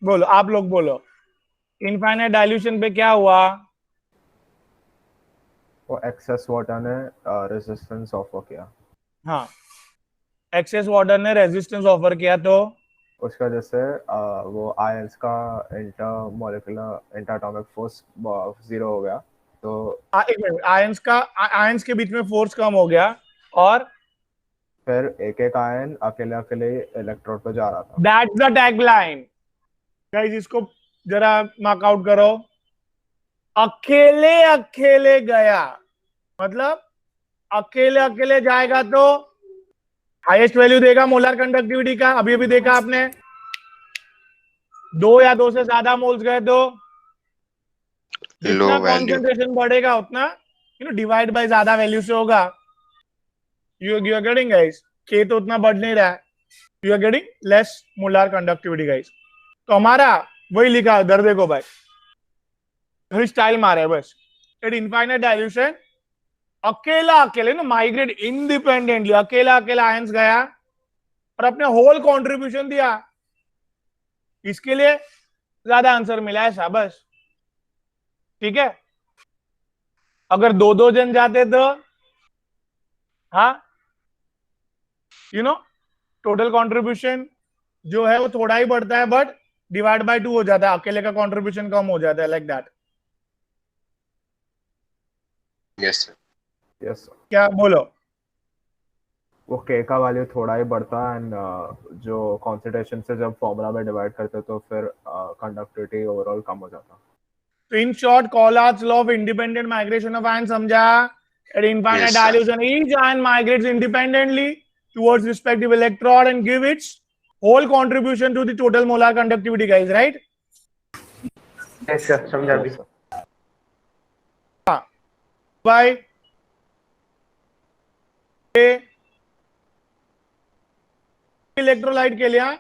बोलो, आप लोग बोलो. इनफाइनाइट डाइल्यूशन पे क्या हुआ? वो एक्सेस वाटर ने रेजिस्टेंस ऑफर किया. हाँ, एक्सेस वाटर ने रेजिस्टेंस ऑफर किया तो उसका जैसे वो आयंस का inter molecular inter atomic force zero हो गया. तो एक मिनट, आयंस के बीच में फोर्स कम हो गया और फिर एक एक आयन अकेले अकेले इलेक्ट्रोड पे जा रहा था. That's the tagline guys. इसको जरा मार्क आउट करो. अकेले अकेले गया मतलब अकेले अकेले जाएगा तो हाईएस्ट वैल्यू देगा मोलर कंडक्टिविटी का. अभी अभी देखा आपने, 2 या 2 से ज्यादा मोल्स गए तो जितना कॉन्सेंट्रेशन बढ़ेगा उतना डिवाइड बाय ज्यादा वैल्यू से होगा. You are getting guys? के तो उतना बढ़ नहीं रहा है, you are getting less molar conductivity guys. तो हमारा वही लिखा इधर देखो भाई, थोड़ी स्टाइल मारे बस. एट इनफाइनाइट डाइल्यूशन अकेला अकेले ना माइग्रेट इंडिपेंडेंटली, अकेला अकेला आयंस गया और अपने होल कंट्रीब्यूशन दिया. इसके लिए ज्यादा आंसर मिला है, शाबाश. ठीक है, अगर 2-2 जन जाते तो हाँ, यू नो, टोटल कंट्रीब्यूशन जो है वो थोड़ा ही बढ़ता है बट डिवाइड बाय 2 हो जाता है, अकेले का कंट्रीब्यूशन कम हो जाता है, like that. Yes, sir. Yes sir. क्या बोलो? वो के का वैल्यू थोड़ा ही बढ़ता है एंड जो कॉन्सेंट्रेशन से जब फॉर्मूला में डिवाइड करते तो फिर कंडक्टिविटी ओवरऑल कम हो जाता. तो in short Kohlrausch's law of independent migration of ion समझा? At infinite Yes, sir. Dilution each ion migrates independently towards respective electrode and give its whole contribution to the total molar conductivity guys, right? Yes sir, समझा भी. Bye electrolyte के लिए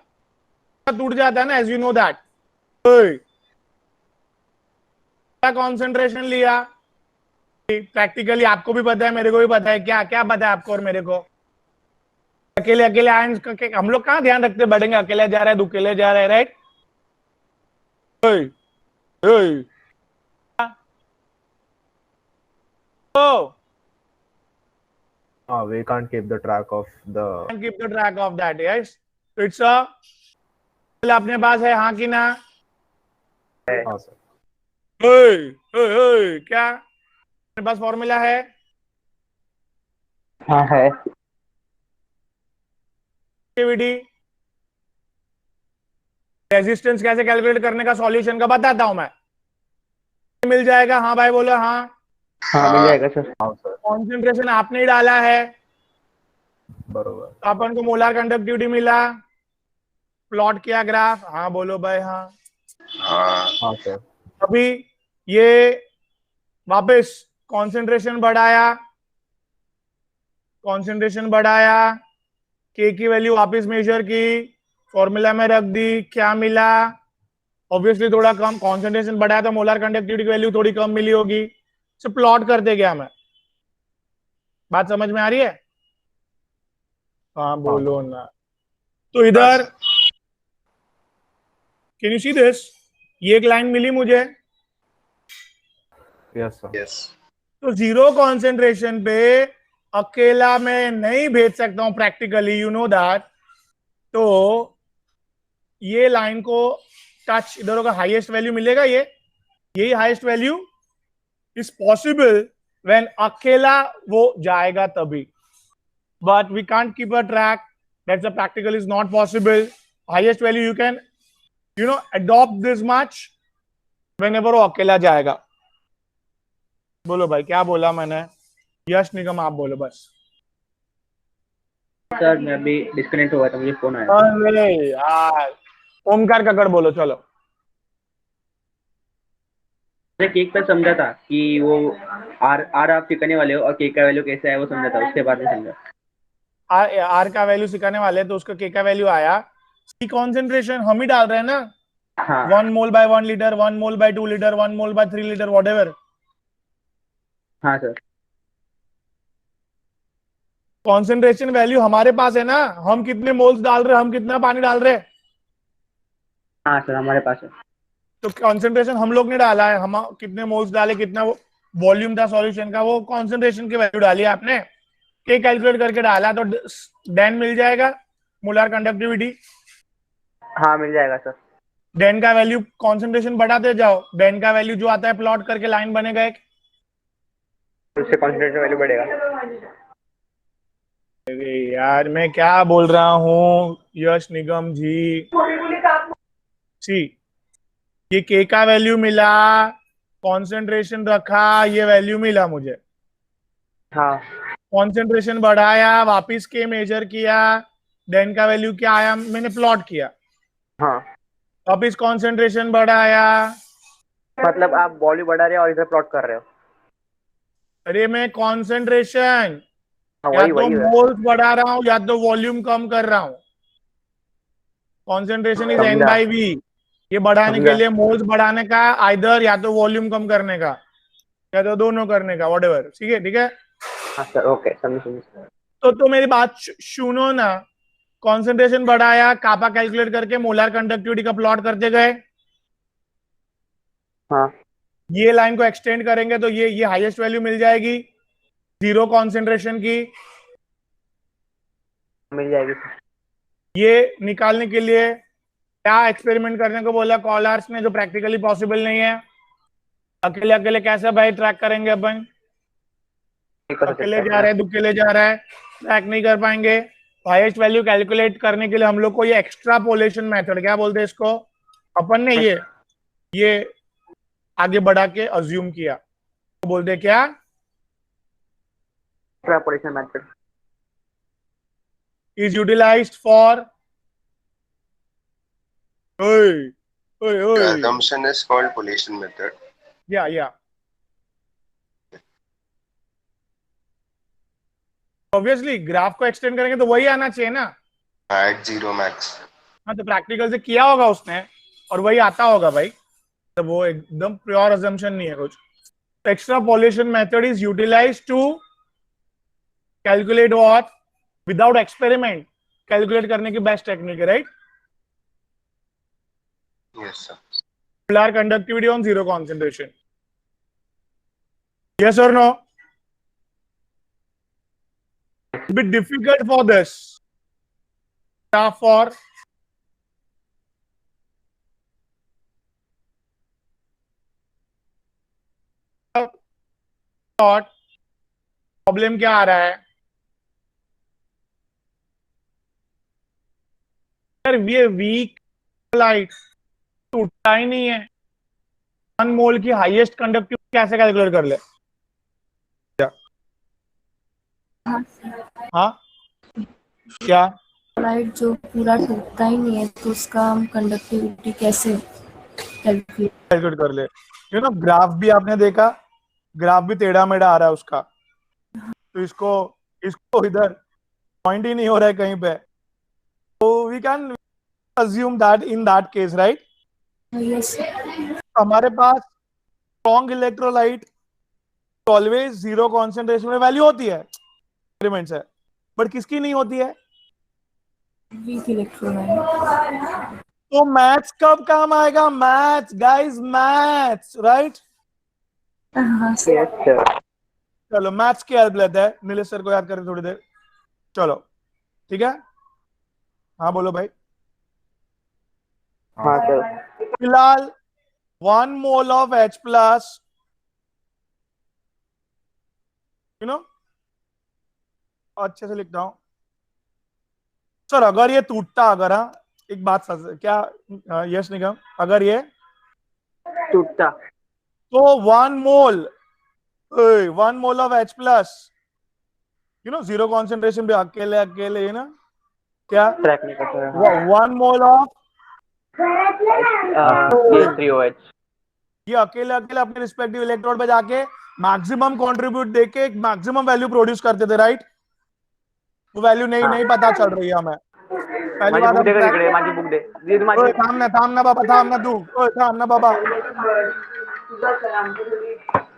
टूट जाता है ना, as you know that. क्या concentration लिया? प्रैक्टिकली आपको भी पता है, मेरे को भी पता है. क्या क्या पता है आपको और मेरे को? अकेले अकेले आयंस का हम लोग कहाँ ध्यान रखते बढ़ेंगे? अकेले जा रहा है, दुकेले जा रहा है, right? We can't keep the track of the keep the track of that, yes. तो इट्स अ अपने पास है, हाँ कि ना? हाँ सर। क्या अपने पास फॉर्मूला है? हाँ है। रेजिस्टेंस कैसे कैलकुलेट करने का सॉल्यूशन का बताता हूं मैं, मिल जाएगा? हाँ भाई बोलो हाँ। हाँ मिल जाएगा सर। हाँ सर कॉन्सेंट्रेशन आपने ही डाला है, बरोबर। तो अपन को मोलार कंडक्टिविटी मिला, प्लॉट किया ग्राफ, हाँ बोलो भाई हाँ। हाँ हाँ सर। अभी ये वापस कॉन्सेंट्रेशन बढ़ाया, के की वैल्यू वापस मेजर की, फॉर्मूला में रख दी, क्या मिला? ऑब्वियसली थोड़ा कम, कॉन्सेंट्रेशन बढ़ाया तो मोलार कंडक्टिविटी की वैल्यू थोड़ी कम मिली होगी। तो प्लॉट करते गया मैं, बात समझ में आ रही है? हाँ बोलो ना। तो इधर कैन यू सी दिस, ये एक लाइन मिली मुझे, यस सर। यस तो जीरो कॉन्सेंट्रेशन पे अकेला मैं नहीं भेज सकता हूं प्रैक्टिकली, यू नो दैट। तो ये लाइन को टच इधर होगा, हाईएस्ट वैल्यू मिलेगा, यही highest value is possible when अकेला वो जाएगा तभी, but we can't keep a track, that's a practical is not possible. Highest value you can adopt this much whenever वो अकेला जाएगा। बोलो भाई क्या बोला मैंने? यश निगम आप बोलो बस। सर मैं अभी डिस्कनेक्ट हुआ था, मुझे फोन आया था। अरे यार, ओमकार ककड़ बोलो चलो। मैंने केक पर समझा था कि वो आर आर आप सिखाने वाले हो और केक का वैल्यू कैसा है वो समझा था, उसके बाद में समझा। आर का वैल्यू सिखाने वाले तो उसका के का वैल्यू आया, सी कॉन्सेंट्रेशन हम ही डाल रहे हैं ना, हाँ 1 मोल बाय 1 लीटर, 1 मोल बाय 2 लीटर, 1 मोल बाय 3 लीटर, व्हाटएवर। हाँ सर। कॉन्सेंट्रेशन वैल्यू हमारे पास है ना, हम कितने मोल्स डाल रहे हैं, हम कितना पानी डाल रहे हैं, हाँ सर हमारे पास है। तो कॉन्सेंट्रेशन हम लोग ने डाला है, हम कितने मोल्स डाले, कितना वॉल्यूम था सॉल्यूशन का, वो कॉन्सेंट्रेशन की वैल्यू डाली आपने, के कैलकुलेट करके डाला, तो डेन मिल जाएगा, मोलार कंडक्टिविटी। हाँ मिल जाएगा सर। डेन का वैल्यू कॉन्सेंट्रेशन बढ़ाते जाओ, डेन का वैल्यू जो आता है प्लॉट करके लाइन बनेगा एक, उससे कॉन्सेंट्रेशन वैल्यू बढ़ेगा। अरे यार मैं क्या बोल रहा हूँ यश निगम जी। सी, ये के का वैल्यू मिला, कॉन्सेंट्रेशन रखा, ये वैल्यू मिला मुझे, हाँ कॉन्सेंट्रेशन बढ़ाया, वापिस के मेजर किया, डेन का वैल्यू क्या आया मैंने प्लॉट किया, हाँ। वापिस कॉन्सेंट्रेशन बढ़ाया। मतलब आप वॉल्यूम बढ़ा रहे हो और इधर प्लॉट कर रहे हो। अरे मैं कॉन्सेंट्रेशन हाँ या वही तो वही है। मोल्स बढ़ा रहा हूं या तो वॉल्यूम कम कर रहा हूं, कॉन्सेंट्रेशन इज एन समझा बाई वी, ये बढ़ाने के समझा। लिए मोल्स बढ़ाने का आइदर या तो वॉल्यूम कम करने का या तो दोनों करने का, व्हाटएवर, ठीक है ठीक है। हाँ सर ओके समझ समझ। तो मेरी बात सुनो ना, कॉन्सेंट्रेशन बढ़ाया, कापा कैलकुलेट करके मोलार कंडक्टिविटी का प्लॉट करते गए, हाँ ये लाइन को एक्सटेंड करेंगे तो ये हाईएस्ट वैल्यू मिल जाएगी जीरो कॉन्सेंट्रेशन की, मिल जाएगी। ये निकालने के लिए क्या एक्सपेरिमेंट करने को बोला कॉलर्स ने, जो प्रैक्टिकली पॉसिबल नहीं है, अकेले अकेले कैसे भाई ट्रैक करेंगे अपन, अकेले जा रहे हैं दुकेले जा रहा है, ट्रैक नहीं कर पाएंगे। हाईएस्ट वैल्यू कैलकुलेट करने के लिए हम लोग को ये एक्स्ट्रापोलेशन मेथड, क्या बोलते हैं इसको, अपन ने ये आगे बढ़ा के अज्यूम किया, तो बोलते क्या, extrapolation method is utilized for, ओए ओए The ओए, assumption is called Polation method. या ऑब्वियसली ग्राफ को एक्सटेंड करेंगे तो वही आना चाहिए ना। At zero max. हाँ तो प्रैक्टिकल से किया होगा उसने और वही आता होगा भाई, तो वो एकदम प्योर अजम्पशन नहीं है कुछ। Extrapolation method is utilised to calculate what, without experiment calculate करने की बेस्ट टेक्निक है, right? Yes, sir. Molar conductivity on zero concentration, yes और no? Bit difficult for this, tough for problem क्या आ रहा है यार, ये वीक लाइट टूटता ही नहीं है। 1 मोल की हाईएस्ट कंडक्टिविटी कैसे कैलकुलेट कर ले? हाँ क्या लाइट जो पूरा टूटता ही नहीं है तो उसका हम कंडक्टिविटी कैसे कैलकुलेट? कैलकुलेट कर ले? यू नो ग्राफ भी आपने देखा, ग्राफ भी टेढ़ा मेढ़ा आ रहा है उसका, तो इसको इसको इधर पॉइंट ही नहीं हो रहा है कहीं पे, तो we can assume that in that case, right? Yes हमारे पास strong electrolyte always zero concentration में वैल्यू होती है एक्सपेरिमेंट्स है, बट किसकी नहीं होती है? Weak electrolyte. तो मैथ्स कब काम आएगा? Maths guys, maths, right? हाँ यस सर। चलो मैथ्स की हेल्प लेते हैं, नीलेश सर को याद करें थोड़ी देर। चलो ठीक है, हाँ बोलो भाई। हाँ सर। फिलहाल 1 mole of H plus, you know, अच्छे से लिखता हूं सर, अगर ये टूटता, अगर, हाँ एक बात क्या यश निगम, अगर ये टूटता तो 1 mole of H plus, you know, zero concentration पे अकेले अकेले, यू नो क्या, ट्रैक नहीं करता 1 मोल ऑफ H3OH। ये अकेले अकेले अपने रिस्पेक्टिव इलेक्ट्रोड पे जाके मैक्सिमम कंट्रीब्यूट देके एक मैक्सिमम वैल्यू प्रोड्यूस करते थे, राइट? वो वैल्यू नहीं पता चल रही है हमें। पहली बात, बुक दे इकडे, माझी बुक दे। दे तू माझी। थाम ना बाबा, थाम ना तू, थाम ना बाबा।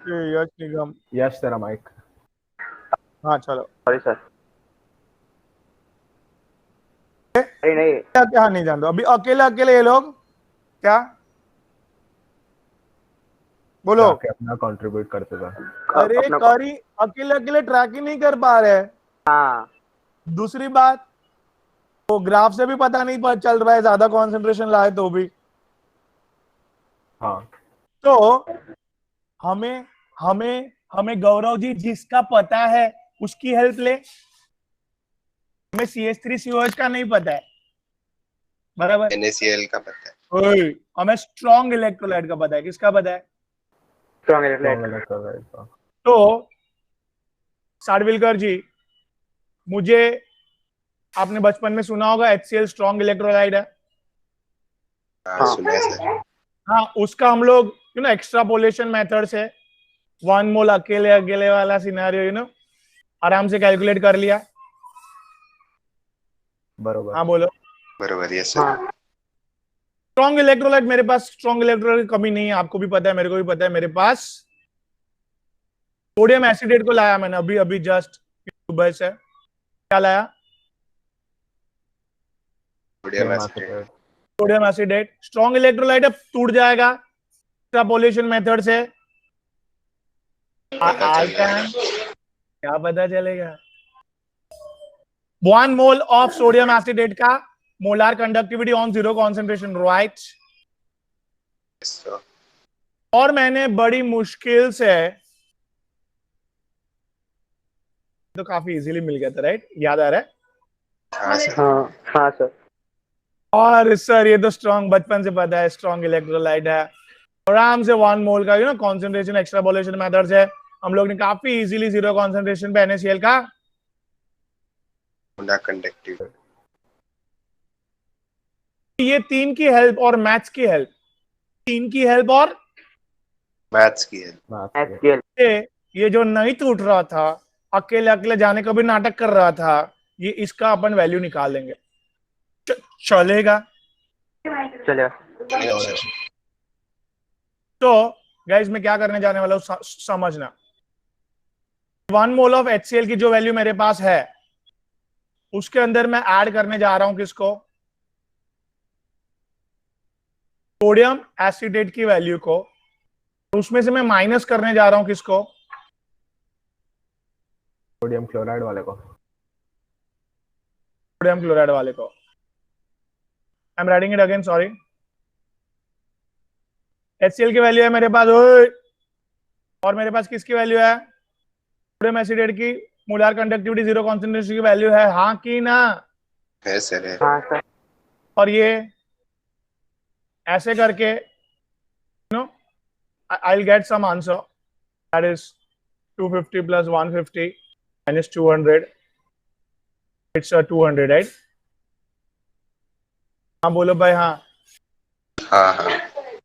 यश निगम, यश तेरा माइक। हाँ चलो, सॉरी सर। नहीं क्या नहीं जानते अभी, अकेले अकेले ये लोग क्या बोलो, जाके अपना कंट्रीब्यूट करते थे। अरे करी अकेले अकेले ट्रैक ही नहीं कर पा रहे। हाँ दूसरी बात, वो ग्राफ से भी पता नहीं चल रहा है ज्यादा कंसंट्रेशन लाए तो भी। हाँ तो हमें हमें हमें गौरव जी जिसका पता है उसकी हेल्प ले। हमें CH3COH का नहीं पता है, बराबर? NaCl का पता है। ओए, हमें स्ट्रॉन्ग इलेक्ट्रोलाइट का पता है। किसका पता है? Strong electrolyte. तो साडविलकर जी, मुझे आपने बचपन में सुना होगा HCl स्ट्रॉन्ग इलेक्ट्रोलाइट है। हाँ सुना है सर। हाँ, उसका हम लोग यू नो एक्सट्रापोलेशन मेथड से 1 मोल अकेले अकेले वाला सिनेरियो, यू नो, आराम से कैलकुलेट कर लिया। बरोबर। हाँ बोलो। बरोबर, यस सर। स्ट्रॉन्ग इलेक्ट्रोलाइट, मेरे पास स्ट्रॉन्ग इलेक्ट्रोलाइट की कमी नहीं है, आपको भी पता है, मेरे को भी पता है। मेरे पास सोडियम एसिडेट को लाया मैंने अभी अभी जस्ट सुबह से। क्या लाया? Sodium acetate. स्ट्रॉन्ग इलेक्ट्रोलाइट अब टूट जाएगा एक्सट्रापोलेशन मेथड से। क्या पता चलेगा? 1 मोल ऑफ सोडियम एसिडेट का molar conductivity on zero concentration, right? और मैंने बड़ी मुश्किल से, तो काफी इजीली मिल गया था, राइट? याद आ रहा है? हाँ सर। और सर ये तो स्ट्रॉन्ग, बचपन से पता है स्ट्रॉन्ग इलेक्ट्रोलाइट है। आराम से 1 मोल का, you know, concentration extrapolation method से हम लोग ने काफी इजीली जीरो कॉन्सेंट्रेशन पे NaCl का कंडक्टिव। ये 3 की हेल्प और मैथ्स की हेल्प, 3 की हेल्प और मैथ्स की है। HCl। ये जो नहीं टूट रहा था, अकेले अकेले जाने का भी नाटक कर रहा था, ये इसका अपन वैल्यू निकाल लेंगे। चलेगा? चलेगा। तो गाइस मैं क्या करने जाने वाला हूं समझना। 1 मोल ऑफ HCl की जो वैल्यू मेरे पास है, उसके अंदर मैं ऐड करने जा रहा हूं किसको? सोडियम एसिडेट की वैल्यू को। उसमें से मैं माइनस करने जा रहा हूं किसको? सोडियम क्लोराइड वाले को। सोडियम क्लोराइड वाले को। I am writing it again, sorry. HCl की वैल्यू है मेरे पास, और मेरे पास किसकी वैल्यू है? सोडियम एसिटेट की मोलार कंडक्टिविटी जीरो कॉन्सेंट्रेशन की वैल्यू है, हाँ कि ना? है सर, है। हाँ सर। और ये ऐसे करके you know I will get some answer that is 250 plus 150 minus 200, it's 200, right? हाँ बोलो भाई। हाँ हाँ हाँ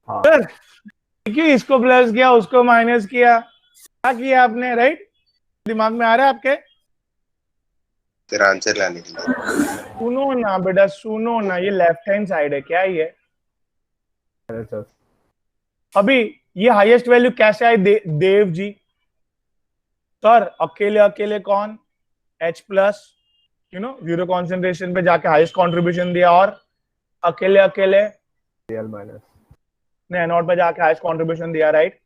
हाँ कि इसको प्लस किया, उसको माइनस किया, क्या किया आपने, राइट? दिमाग में आ रहा है आपके? सर आंसर लाने के लिए। सुनो ना बेटा, सुनो ना, ये लेफ्ट हैंड साइड है, क्या ये? LHS अभी ये हाईएस्ट वैल्यू कैसे आई देव जी? सर अकेले अकेले कौन? H प्लस जीरो कॉन्सेंट्रेशन पे जाके हाईएस्ट कंट्रीब्यूशन दिया, और अकेले अकेले Cl माइनस ने नॉट पे जाके हाईएस्ट कंट्रीब्यूशन दिया, राइट?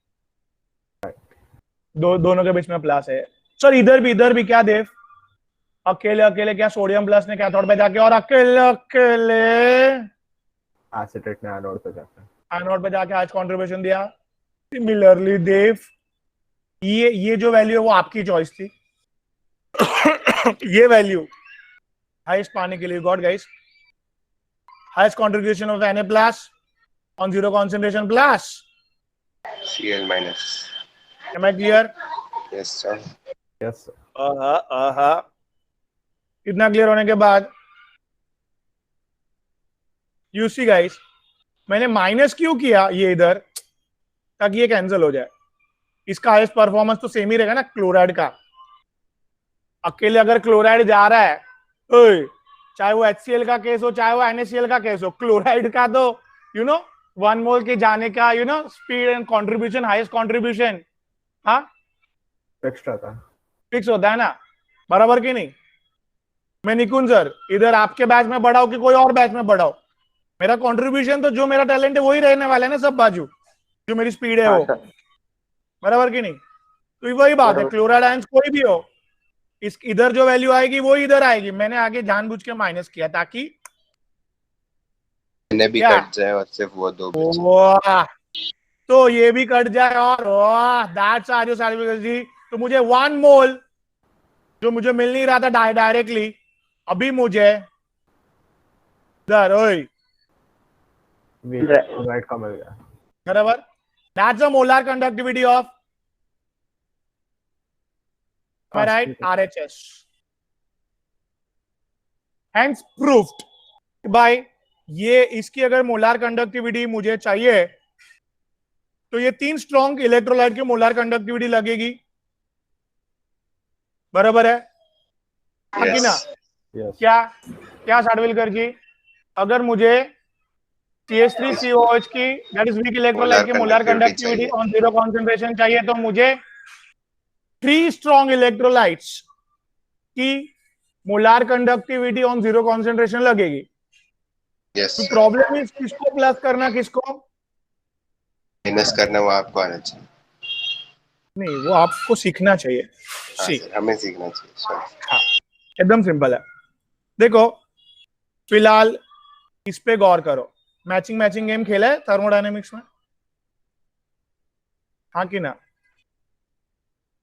दोनों के बीच में प्लस है। सर इधर भी क्या देव? अकेले अकेले क्या सोडियम प्लस ने कैथोड पे जाके, और अकेले अकेले एसिटेट ने एनोड पे जाकर एनोड पे जाके हाईएस्ट कंट्रीब्यूशन दिया। सिमिलरली देव, ये जो वैल्यू है वो आपकी चॉइस थी। ये वैल्यू हाईएस्ट पाने के लिए got guys, highest contribution of Na plus on zero concentration plus Cl minus. Am I clear? Yes sir. Yes इतना क्लियर होने के बाद यू सी गाइस, मैंने माइनस क्यों किया ये इधर, ताकि ये कैंसिल हो जाए। इसका हाईएस्ट परफॉर्मेंस तो सेम ही रहेगा ना क्लोराइड का। अकेले अगर क्लोराइड जा रहा है, ओए, चाहे वो HCl का केस हो चाहे वो NaCl का केस हो, क्लोराइड का तो 1 मोल के जाने का speed and contribution, highest contribution, हाँ एक्स्ट्रा था, फिक्स होता है ना, बराबर की नहीं? मैं निकुंज सर इधर आपके बैच में बढ़ाओ कि कोई और बैच में बढ़ाओ, मेरा कंट्रीब्यूशन तो जो मेरा टैलेंट है वही रहने वाला है ना सब बाजू, जो मेरी स्पीड है वो, बराबर की नहीं? तो वही बात है, क्लोराइड आयंस कोई भी हो, इस इधर जो वैल्यू आएगी वो इधर आएगी। मैंने आगे जानबूझ के माइनस किया ताकि मैंने भी क्या? कट जाए और सिर्फ वो दो बचे। वाह, तो ये भी कट जाए, और दैट्स आर योर सर्टिफिकेट। तो मुझे 1 मोल जो मुझे मिल नहीं रहा था डायरेक्टली, अभी मुझे इधर ओए राइट का मिल गया, बराबर। That's a molar conductivity of right RHS, hence proved by ये। इसकी अगर मोलार कंडक्टिविटी मुझे चाहिए तो ये 3 स्ट्रॉन्ग इलेक्ट्रोलाइट की मोलार कंडक्टिविटी लगेगी, बराबर है कि ना? यस क्या साडविलकर जी, अगर मुझे CH3COH की दैट इज वीक इलेक्ट्रोलाइट की molar conductivity on zero concentration चाहिए, तो मुझे 3 स्ट्रॉन्ग इलेक्ट्रोलाइट्स की molar conductivity on zero concentration लगेगी। यस तो प्रॉब्लम इज किसको प्लस करना, किसको माइनस करना, वो आपको आना चाहिए। नहीं, वो आपको सीखना चाहिए। हाँ सी सर, हमें सीखना चाहिए। सॉरी। हाँ, एकदम सिंपल है। देखो फिलहाल इस पे गौर करो, मैचिंग गेम खेला है थर्मोडायनेमिक्स में, हाँ कि ना?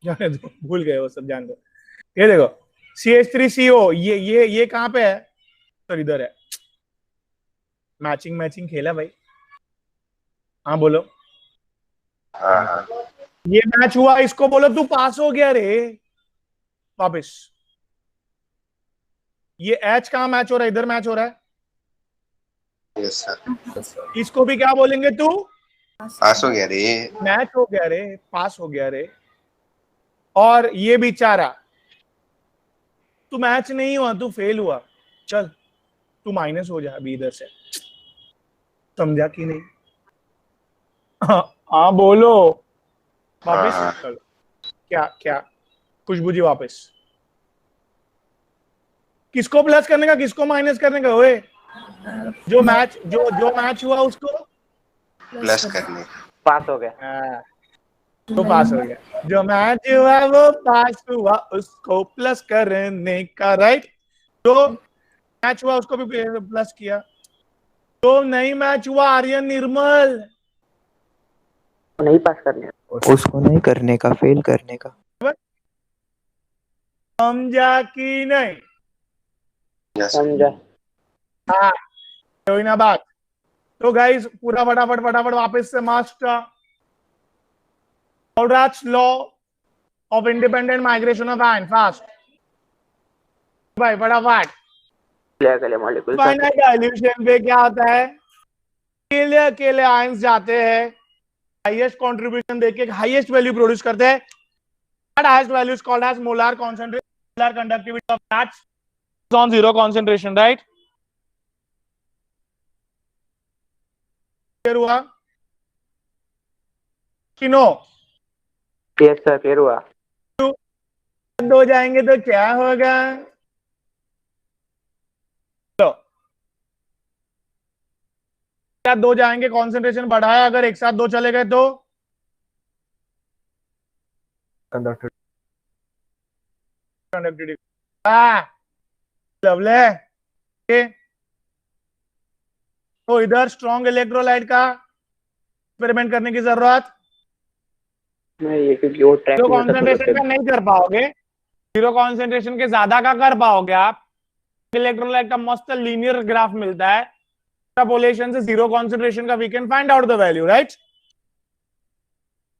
जाने दो, भूल गए वो सब, जान दो। ये देखो CH3CO, ये कहाँ पे है? तो इधर है। मैचिंग खेला भाई? हाँ बोलो। हाँ हाँ ये मैच हुआ, इसको बोलो तू पास हो गया रे। वापिस ये H कहाँ मैच हो रहा है? इधर मैच हो रहा है। Yes sir. इसको भी क्या बोलेंगे तू? पास हो गया रे। मैच हो गया रे, पास हो गया रे। और ये बेचारा, तू मैच नहीं हुआ, तू फेल हुआ, चल तू माइनस हो जा अभी इधर से, समझा कि नहीं? हाँ बोलो वापिस। हाँ। चलो क्या खुशबू जी, वापस किसको प्लस करने का, किसको माइनस करने का? ओए, जो मैच हुआ उसको प्लस करने। पास हो गया। हाँ, तो पास हो गया। जो मैच हुआ वो पास हुआ, उसको प्लस करने का, राइट? तो मैच हुआ उसको भी प्लस किया। तो नहीं मैच हुआ आर्यन निर्मल, नहीं पास करने, उसको नहीं करने का, फेल करने का। समझा कि नहीं? Yes. समझा। हाँ, कोई ना बात। तो गाइस पूरा फटाफट फटाफट वापस से master Goldratt's law of independent migration of ion fast भाई फटाफट। अकेले मॉलिक्यूल फाइनल डाइल्यूशन पे क्या होता है? अकेले अकेले आयंस जाते हैं, हाईएस्ट कंट्रीब्यूशन देके हाईएस्ट वैल्यू प्रोड्यूस करते हैं। That highest value is called as molar concentration, molar conductivity of that is on zero concentration, right? Clear हुआ कि नो? यस सर क्लियर हुआ। दो जाएंगे तो क्या होगा? तो क्या दो जाएंगे कॉन्सेंट्रेशन बढ़ाया, अगर एक साथ दो चले गए तो कंडक्टिविटी कंडक्टिविटी लवले। तो इधर स्ट्रॉन्ग इलेक्ट्रोलाइट का एक्सपेरिमेंट करने की जरूरत नहीं, ये क्योंकि वो ट्रैक जीरो नहीं होता कॉन्सेंट्रेशन का नहीं कर पाओगे, जीरो कॉन्सेंट्रेशन के ज्यादा का कर पाओगे आप। इलेक्ट्रोलाइट का मस्त लीनियर ग्राफ मिलता है, एक्सट्रापोलेशन से जीरो कॉन्सेंट्रेशन का we can find out the value, right?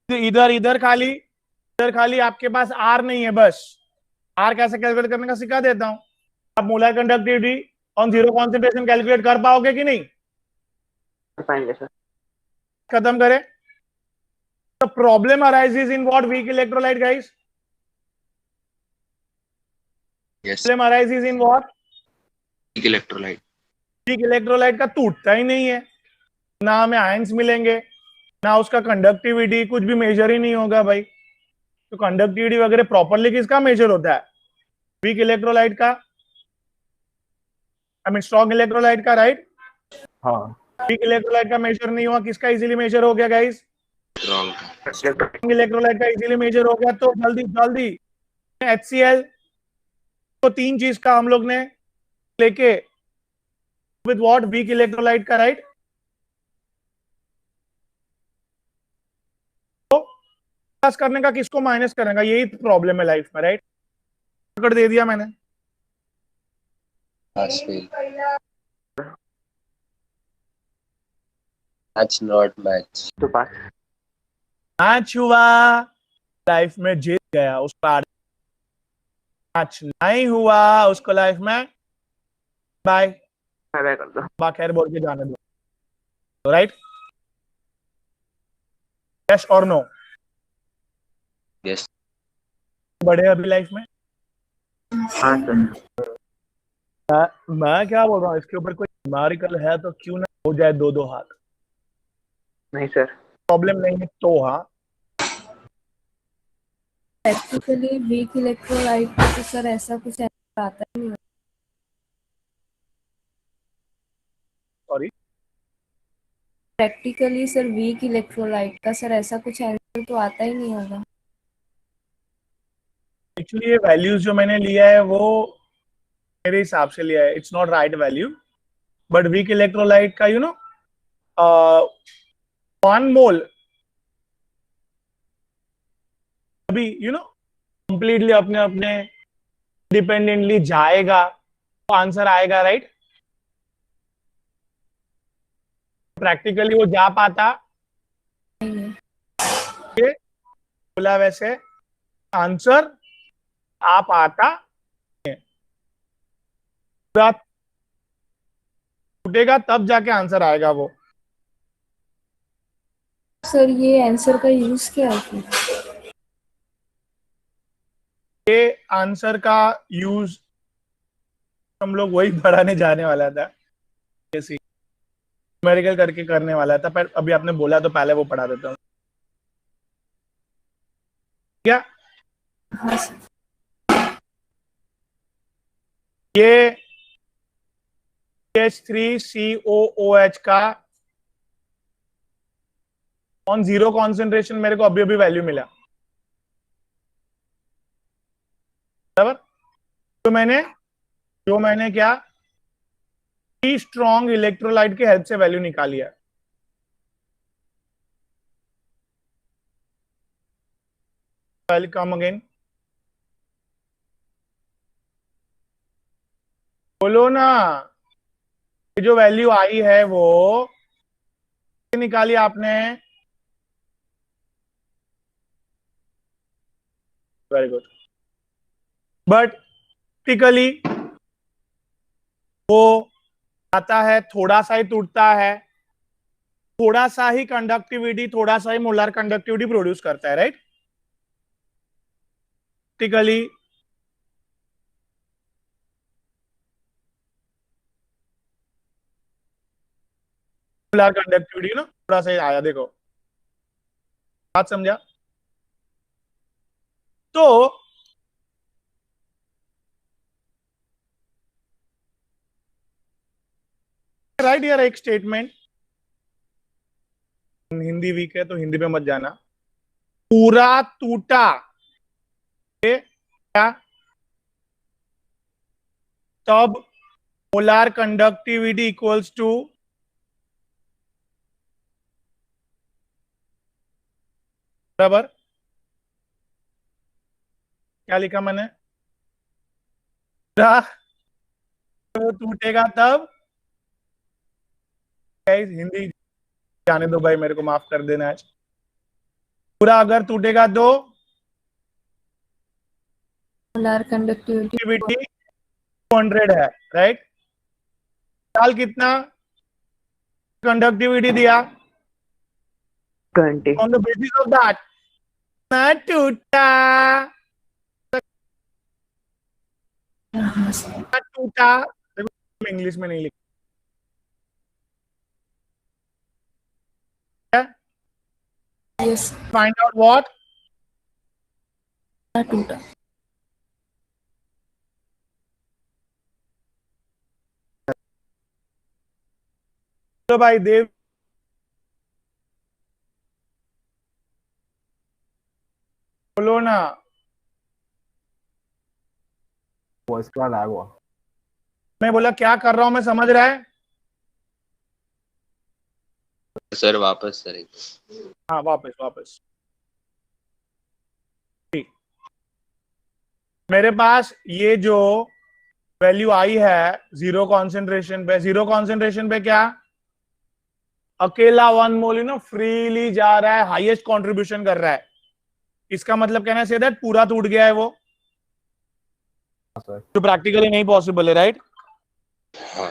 इधर इधर खाली आपके पास आर नहीं है, बस आर कैसे कैलकुलेट करने का सिखा देता हूं। आप molar conductivity on zero concentration calculate कर पाओगे कि नहीं? पाएंगे सर। खत्म करें। The problem arises in what? Weak electrolyte, guys. Yes. Problem arises in what? Weak electrolyte. Weak electrolyte का टूटता ही नहीं है, ना हमें आयंस मिलेंगे, ना उसका कंडक्टिविटी, कुछ भी मेजर ही नहीं होगा भाई। तो कंडक्टिविटी वगैरह प्रॉपरली किसका मेजर होता है? वीक इलेक्ट्रोलाइट का, आई मीन स्ट्रॉन्ग इलेक्ट्रोलाइट का, राइट? हाँ वीक इलेक्ट्रोलाइट का मेजर नहीं हुआ, किसका इजीली मेजर हो गया गाइस? Wrong. इलेक्ट्रोलाइट का इजीली मेजर हो गया। तो जल्दी जल्दी HCl तो तीन चीज का हम लोग ने लेके विद व्हाट? वीक इलेक्ट्रोलाइट का, राइट? तो प्लस करने का किसको माइनस करेगा, यही प्रॉब्लम है लाइफ में, राइट? पकड़ दे दिया मैंने। Pass fail. Match not match. तो पास। मैच हुआ, लाइफ में जीत गया, उसका मैच नहीं हुआ, उसको लाइफ में बाय बाय कर दो। बा खैर बोल के जाने दो, राइट? यस और नो? Yes. बड़े अभी लाइफ में हाँ सर। मैं क्या बोल रहा हूँ, इसके ऊपर कोई न्यूमेरिकल है तो क्यों ना हो जाए दो दो हाथ? नहीं सर। प्रॉब्लम नहीं है तो हाँ। प्रैक्टिकली वीक इलेक्ट्रोलाइट का तो सर ऐसा कुछ आता ही नहीं। Sorry, practically sir weak electrolyte का सर ऐसा कुछ आंसर तो आता ही नहीं होगा। एक्चुअली ये वैल्यूज जो मैंने लिया है वो मेरे हिसाब से लिया है, it's not right value, but weak electrolyte का 1 मोल अभी कंप्लीटली अपने अपने डिपेंडेंटली जाएगा तो आंसर आएगा, राइट? प्रैक्टिकली वो जा पाता बोला वैसे आंसर आ पाता पूरा टूटेगा तब जाके आंसर आएगा वो। सर ये आंसर का यूज क्या है फिर? ये आंसर का यूज हम लोग वही बढ़ाने जाने वाला था, जैसे न्यूमेरिकल करके करने वाला था, पर अभी आपने बोला तो पहले वो पढ़ा देता हूँ क्या? हाँ सर। ये H3COOH का ऑन जीरो कॉन्सेंट्रेशन मेरे को अभी अभी वैल्यू मिला, बराबर? जो मैंने क्या स्ट्रॉन्ग इलेक्ट्रोलाइट के हेल्प से वैल्यू निकाली है। I'll come again. बोलो ना, ये जो वैल्यू आई है वो निकाली आपने? Very good. बट टिकली वो आता है, थोड़ा सा ही टूटता है, थोड़ा सा ही कंडक्टिविटी, थोड़ा सा ही मोलर कंडक्टिविटी प्रोड्यूस करता है, राइट? टिकली मोलर कंडक्टिविटी ना थोड़ा सा ही आया, देखो बात समझा? तो राइट यार, एक स्टेटमेंट, हिंदी वीक है तो हिंदी पे मत जाना। पूरा टूटा क्या तब मोलार कंडक्टिविटी इक्वल्स टू बराबर, क्या लिखा मैंने? पूरा तो टूटेगा तब, हिंदी जाने दो भाई, मेरे को माफ कर देना आज। पूरा अगर टूटेगा तो मोलार कंडक्टिविटी 200 है, राइट? साल कितना कंडक्टिविटी दिया? 20। On the basis of that ना टूटा, ना टूटा, देखो इंग्लिश में नहीं लिखा यस फाइंड आउट व्हाट टूटा तो भाई देव बोलो ना। वॉइस का लैग हुआ। मैं बोला क्या कर रहा हूं मैं, समझ रहा है? सर वापस सर हाँ वापस वापस। ठीक, मेरे पास ये जो वैल्यू आई है जीरो कॉन्सेंट्रेशन पे, जीरो कॉन्सेंट्रेशन पे क्या अकेला 1 मोल ना फ्रीली जा रहा है, हाईएस्ट कंट्रीब्यूशन कर रहा है, इसका मतलब कहना से दैट पूरा टूट गया है वो, सर जो प्रैक्टिकली नहीं पॉसिबल है, राइट? हाँ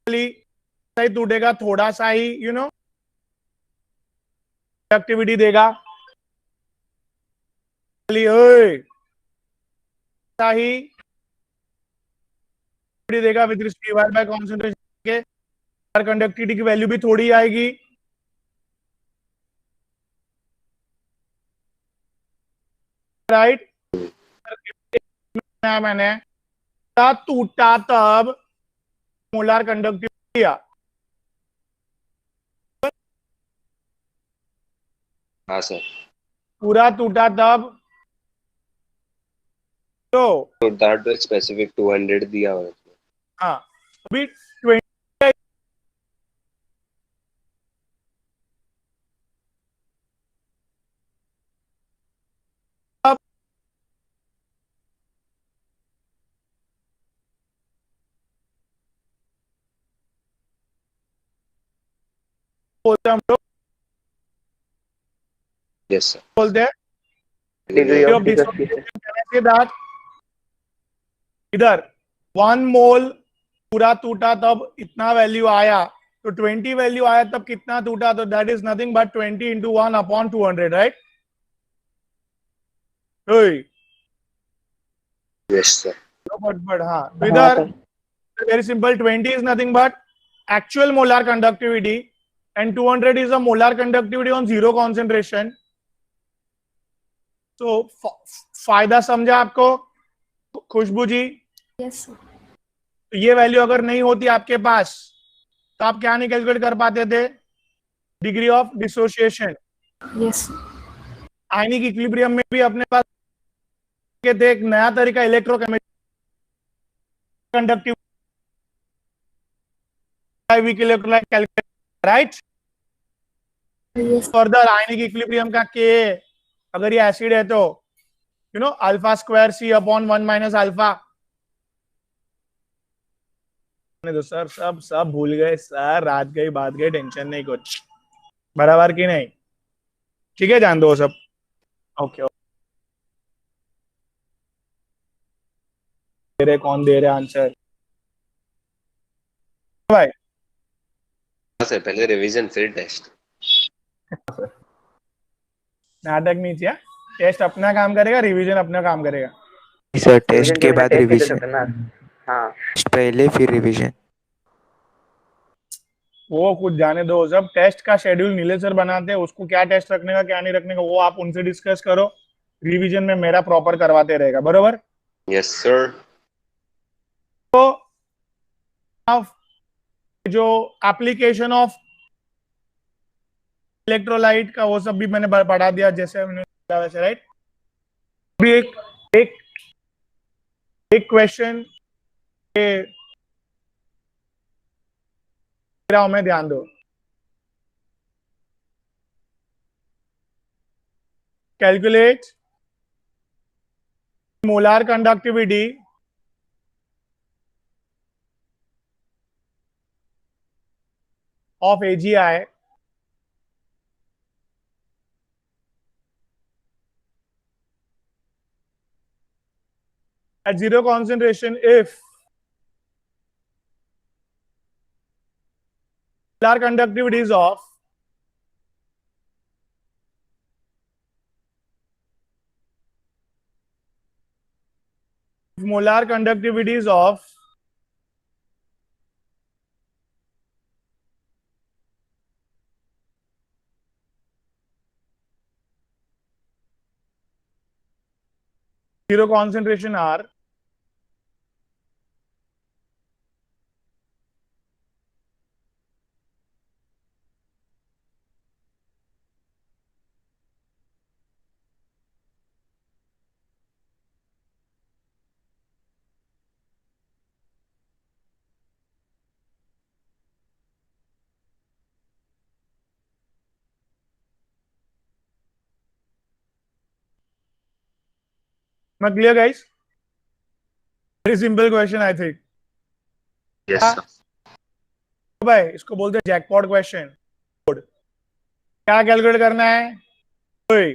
सही टूटेगा, थोड़ा सा ही यू नो एक्टिविटी देगा, ही देगा विद रिस्पेक्ट बाय कॉन्सेंट्रेशन के, कंडक्टिविटी की वैल्यू भी थोड़ी आएगी, राइट? मैंने टूटा तब मोलार कंडक्टिविटी दिया, हाँ सर। पूरा टूटा तब तो दैट स्पेसिफिक 200 दिया हुआ है। हाँ अभी 20 बोलते हैं हम लोग, यस सर। बोलते हैं degree of of dissociation. dissociation कहने से that इधर 1 मोल पूरा टूटा तब इतना वैल्यू आया, तो 20 वैल्यू आया तब कितना टूटा, तो that is nothing but 20 into 1 upon 200, right? Yes sir. But हाँ, तो इधर very simple, 20 is nothing but actual molar conductivity and 200 is a molar conductivity on zero concentration. तो फायदा समझा आपको खुशबू जी? यस तो ये वैल्यू अगर नहीं होती आपके पास तो आप क्या नहीं कैलकुलेट कर पाते थे? Degree of dissociation. Yes ionic equilibrium में भी अपने पास के थे एक नया तरीका electrochemistry conductive electrolyte calculate, right? Yes further ionic equilibrium का के, अगर ये एसिड है तो you know alpha square C upon 1 minus alpha. तो सर सब सब भूल गए सर, रात गई बात गई, टेंशन नहीं कुछ, बराबर की नहीं? ठीक है, जान दो सब। ओके, दे रहे कौन दे रहे आंसर भाई? से पहले रिवीजन फिर टेस्ट। नाटक नहीं किया, टेस्ट अपना काम करेगा, रिवीजन अपना काम करेगा। सर टेस्ट के बाद टेस्ट के दे रिवीजन, सकते हैं ना। हाँ पहले फिर रिवीजन। वो कुछ जाने दो, जब टेस्ट का शेड्यूल नीले सर बनाते हैं, उसको क्या टेस्ट रखने का क्या नहीं रखने का वो आप उनसे डिस्कस करो। रिवीजन में मेरा प्रॉपर करवाते रहेगा, बरोबर? Yes sir. तो अब जो एप्लीकेशन ऑफ इलेक्ट्रोलाइट का वो सब भी मैंने पढ़ा दिया जैसे मैंने बोला वैसे, राइट? अभी एक एक एक क्वेश्चन में ध्यान दो। Calculate molar conductivity of AgI at zero concentration if molar conductivities of molar conductivities of zero concentration are not clear guys? Very simple question I think. Yes sir. तो भाई इसको बोलते हैं जैकपॉट क्वेश्चन। क्या calculate करना है? कोई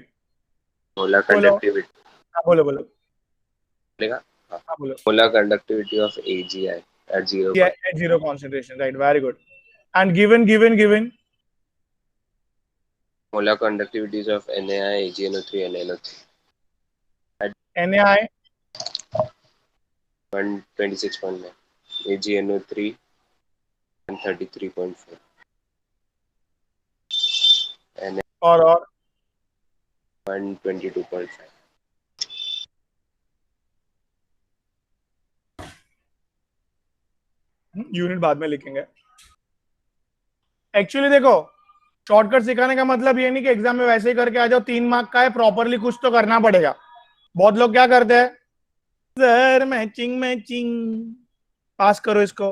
molar बोलो, कंडक्टिविटी बोलो बोलो, बोलेगा। हाँ बोलो। Molar conductivity of AgI at zero Yeah, at zero concentration, right? Very good. And given molar conductivities of NaI, AgNO3 and NO3 NaI 126.9, AgNO3 133.4, and और 122.5. यूनिट बाद में लिखेंगे। एक्चुअली देखो, शॉर्टकट सिखाने का मतलब ये नहीं कि एग्जाम में वैसे ही करके आ जाओ, 3 मार्क का है, प्रॉपरली कुछ तो करना पड़ेगा। बहुत लोग क्या करते हैं, सर मैचिंग मैचिंग, पास करो इसको,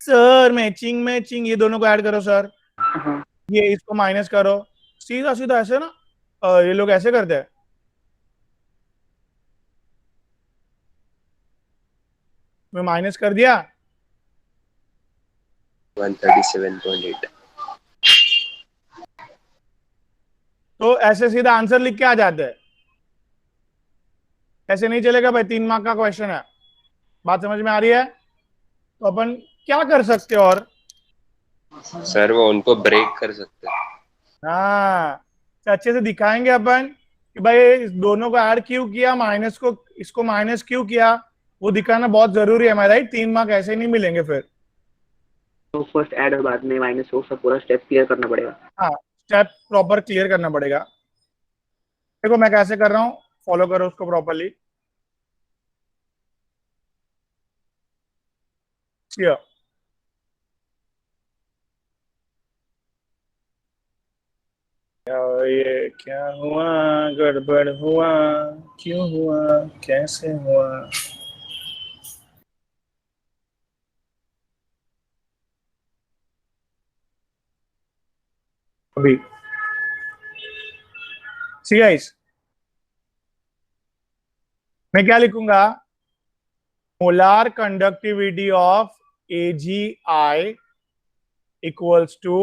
सर मैचिंग मैचिंग, ये दोनों को ऐड करो सर, ये इसको माइनस करो, सीधा सीधा ऐसे ना। ये लोग ऐसे करते हैं। मैं माइनस कर दिया 137.8. तो ऐसे सीधा आंसर लिख के आ जाते हैं। ऐसे नहीं चलेगा भाई, 3 मार्क का क्वेश्चन है। बात समझ में आ रही है? तो अपन क्या कर सकते हैं? और सर वो उनको ब्रेक कर सकते हैं। हाँ, तो अच्छे से दिखाएंगे अपन कि भाई इस दोनों को ऐड क्यों किया, माइनस को इसको माइनस क्यों किया, वो दिखाना बहुत जरूरी है। हमारा 3 मार्क ऐसे नहीं मिलेंगे फिर। तो फर्स्ट ऐड और बाद में माइनस, वो सब पूरा स्टेप क्लियर करना पड़ेगा। हाँ, स्टेप प्रॉपर क्लियर करना पड़ेगा। देखो मैं कैसे कर रहा हूँ, फॉलो करो उसको प्रॉपरली। ये क्या हुआ, गड़बड़ हुआ, क्यों हुआ, कैसे हुआ? अभी सी गाइस, मैं क्या लिखूंगा? Molar conductivity of AgI equals to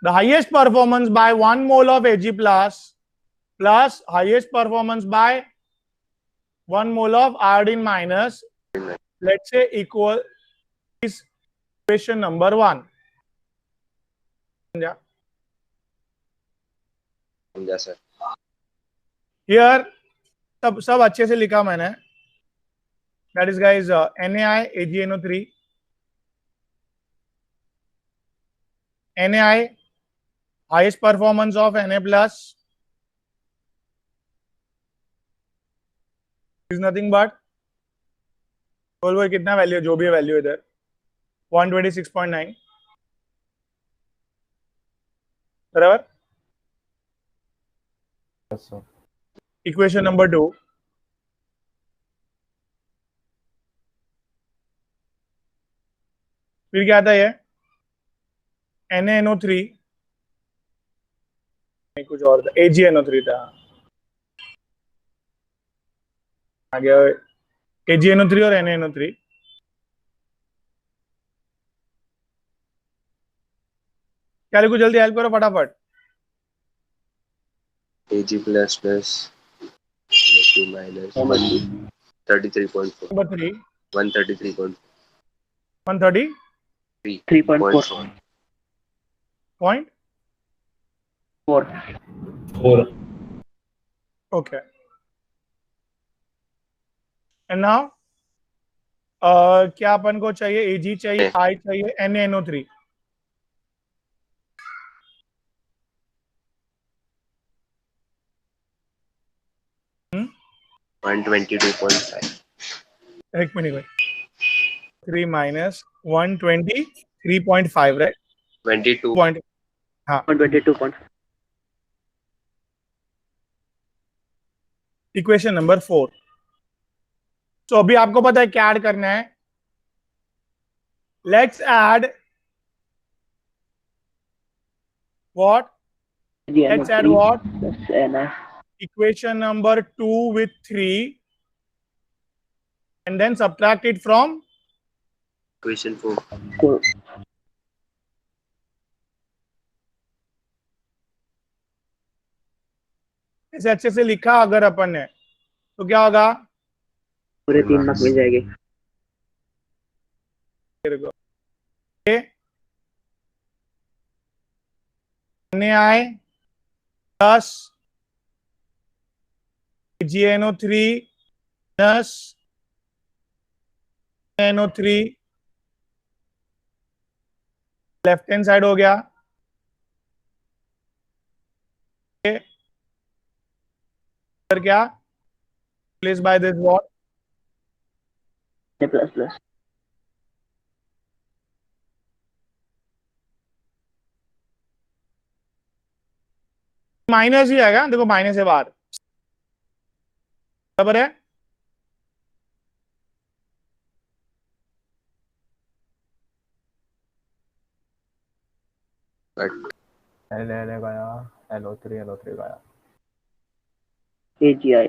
the highest performance by 1 mole of Ag plus highest performance by 1 mole of iodine minus, let's say equal is equation number 1. समझा सर। Here सब अच्छे से लिखा मैंने. That is guys NaI AgNO3, NaI highest performance of Na plus is nothing but बोल कितना value, जो भी है वैल्यू इधर 126.9 बराबर. Yes, sir. इक्वेशन नंबर 2, फिर क्या आता है? NaNO3 नहीं कुछ और था, AgNO3 था. आ गया AgNO3 और NaNO3. क्या लिखूं? जल्दी हेल्प करो फटाफट. Ag plus plus NO2 minus 133.4. Number 3 133.4. 130 3.4. point. 4. Okay. And now क्या अपन को चाहिए? Ag चाहिए, I चाहिए, NaNO3. हम्म 122.5. एक मिनट भाई. 3 minus 123.5 right? 22. Point. हाँ 122. Equation number 4. तो अभी आपको पता है क्या ऐड करना है. Let's add what? Let's add what? Equation number 2 with 3 and then subtract it from Equation 4. ऐसे अच्छे से लिखा अगर अपन ने तो क्या होगा? पूरे 3 मार्क मिल जाएंगे. NaI plus AgNO3 plus NO3 left hand side हो गया. फिर क्या? Place by this what? Plus plus. Minus ही आएगा. देखो माइनस है बाहर, बराबर है. Na गया, NO3 गया. AgI.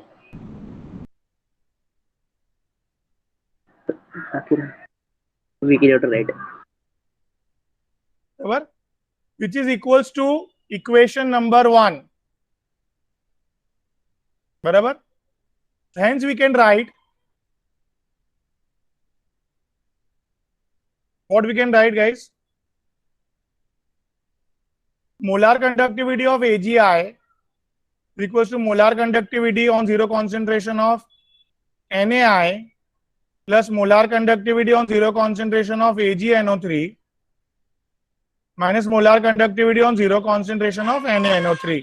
Weak right. बराबर, which is equals to equation number 1. बराबर. Hence we can write what we can write guys? Molar conductivity of AgI is equals to molar conductivity on zero concentration of NaI plus molar conductivity on zero concentration of AgNO3 minus molar conductivity on zero concentration of NaNO3.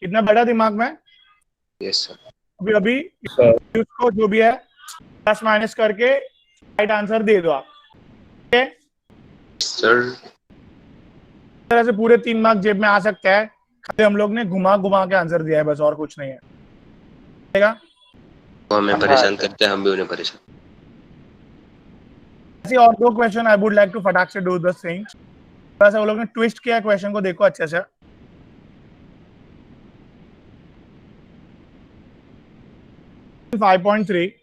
इतना बड़ा दिमाग में? Yes sir. अभी उसको जो भी है plus minus करके राइट आंसर दे दो आप. ठीक है सर. तरह से पूरे 3 मार्क जेब में आ सकता है. खाली हम लोग ने घुमा के आंसर दिया है बस, और कुछ नहीं है. वो हमें परेशान करते हैं, हम भी उन्हें परेशान. ऐसे और 2 question I would like to फटाक से डू दिस थिंग. थोड़ा सा वो लोग ने ट्विस्ट किया क्वेश्चन को, देखो अच्छे से. 5.3.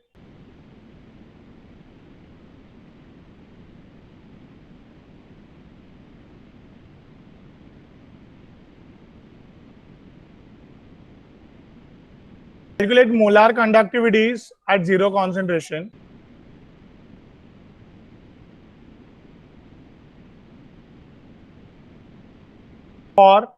Calculate molar conductivities at zero concentration. For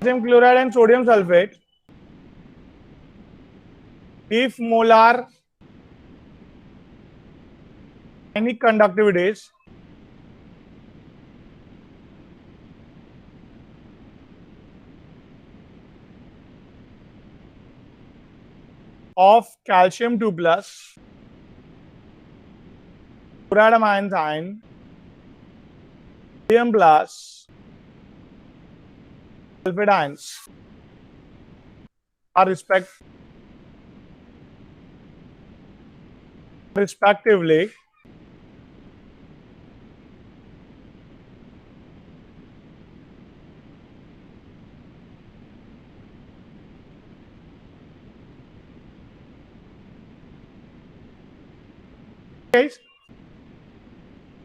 calcium chloride and sodium sulfate, if molar any conductivities of calcium 2 plus, chloride ions ion, sodium plus, sulfate ions are respectively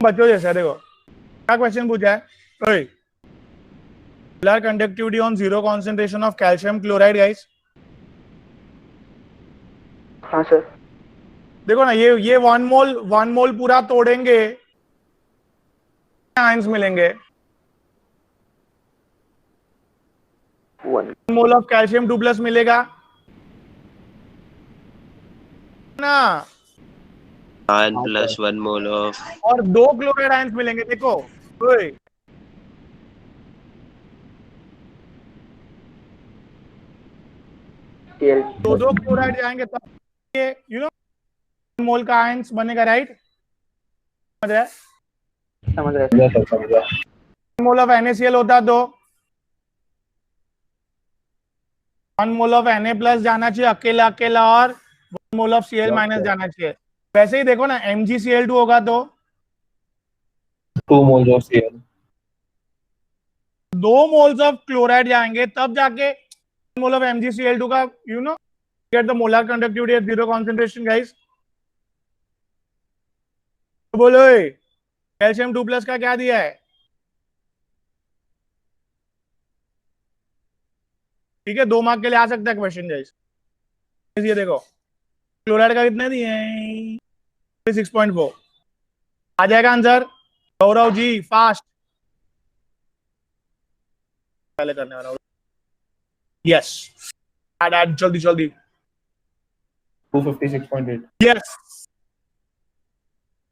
बच्चों जैसा देखो क्या क्वेश्चन पूछा है ओए molar conductivity on zero concentration of calcium chloride guys हाँ sir देखो ना ये 1 मोल पूरा तोड़ेंगे आयंस मिलेंगे 1 मोल ऑफ कैल्शियम 2 प्लस मिलेगा ना 9 plus 1 mole of और 2 क्लोराइड आयंस मिलेंगे देखो ओए Cl दो क्लोराइड जाएंगे तब ये मोल का आयंस बनेगा राइट समझ रहे समझ रहे मोल ऑफ NaCl होता तो 1 मोल ऑफ Na प्लस जाना चाहिए अकेला अकेला और 1 मोल ऑफ Cl माइनस जाना चाहिए वैसे ही देखो ना MgCl2 होगा तो 2 moles of Cl. 2 moles of chloride जाएंगे तब जाके मोल ऑफ MgCl2 का get the molar conductivity at zero concentration guys तो बोलो कैल्शियम 2 प्लस का क्या दिया है ठीक है 2 मार्क के लिए आ सकता है क्वेश्चन गाइस ये देखो क्लोराइड का कितने दिए हैं 6.4 आ जाएगा आंसर गौरव जी फास्ट पहले करने वाला यस ऐड जल्दी जल्दी 256.8. यस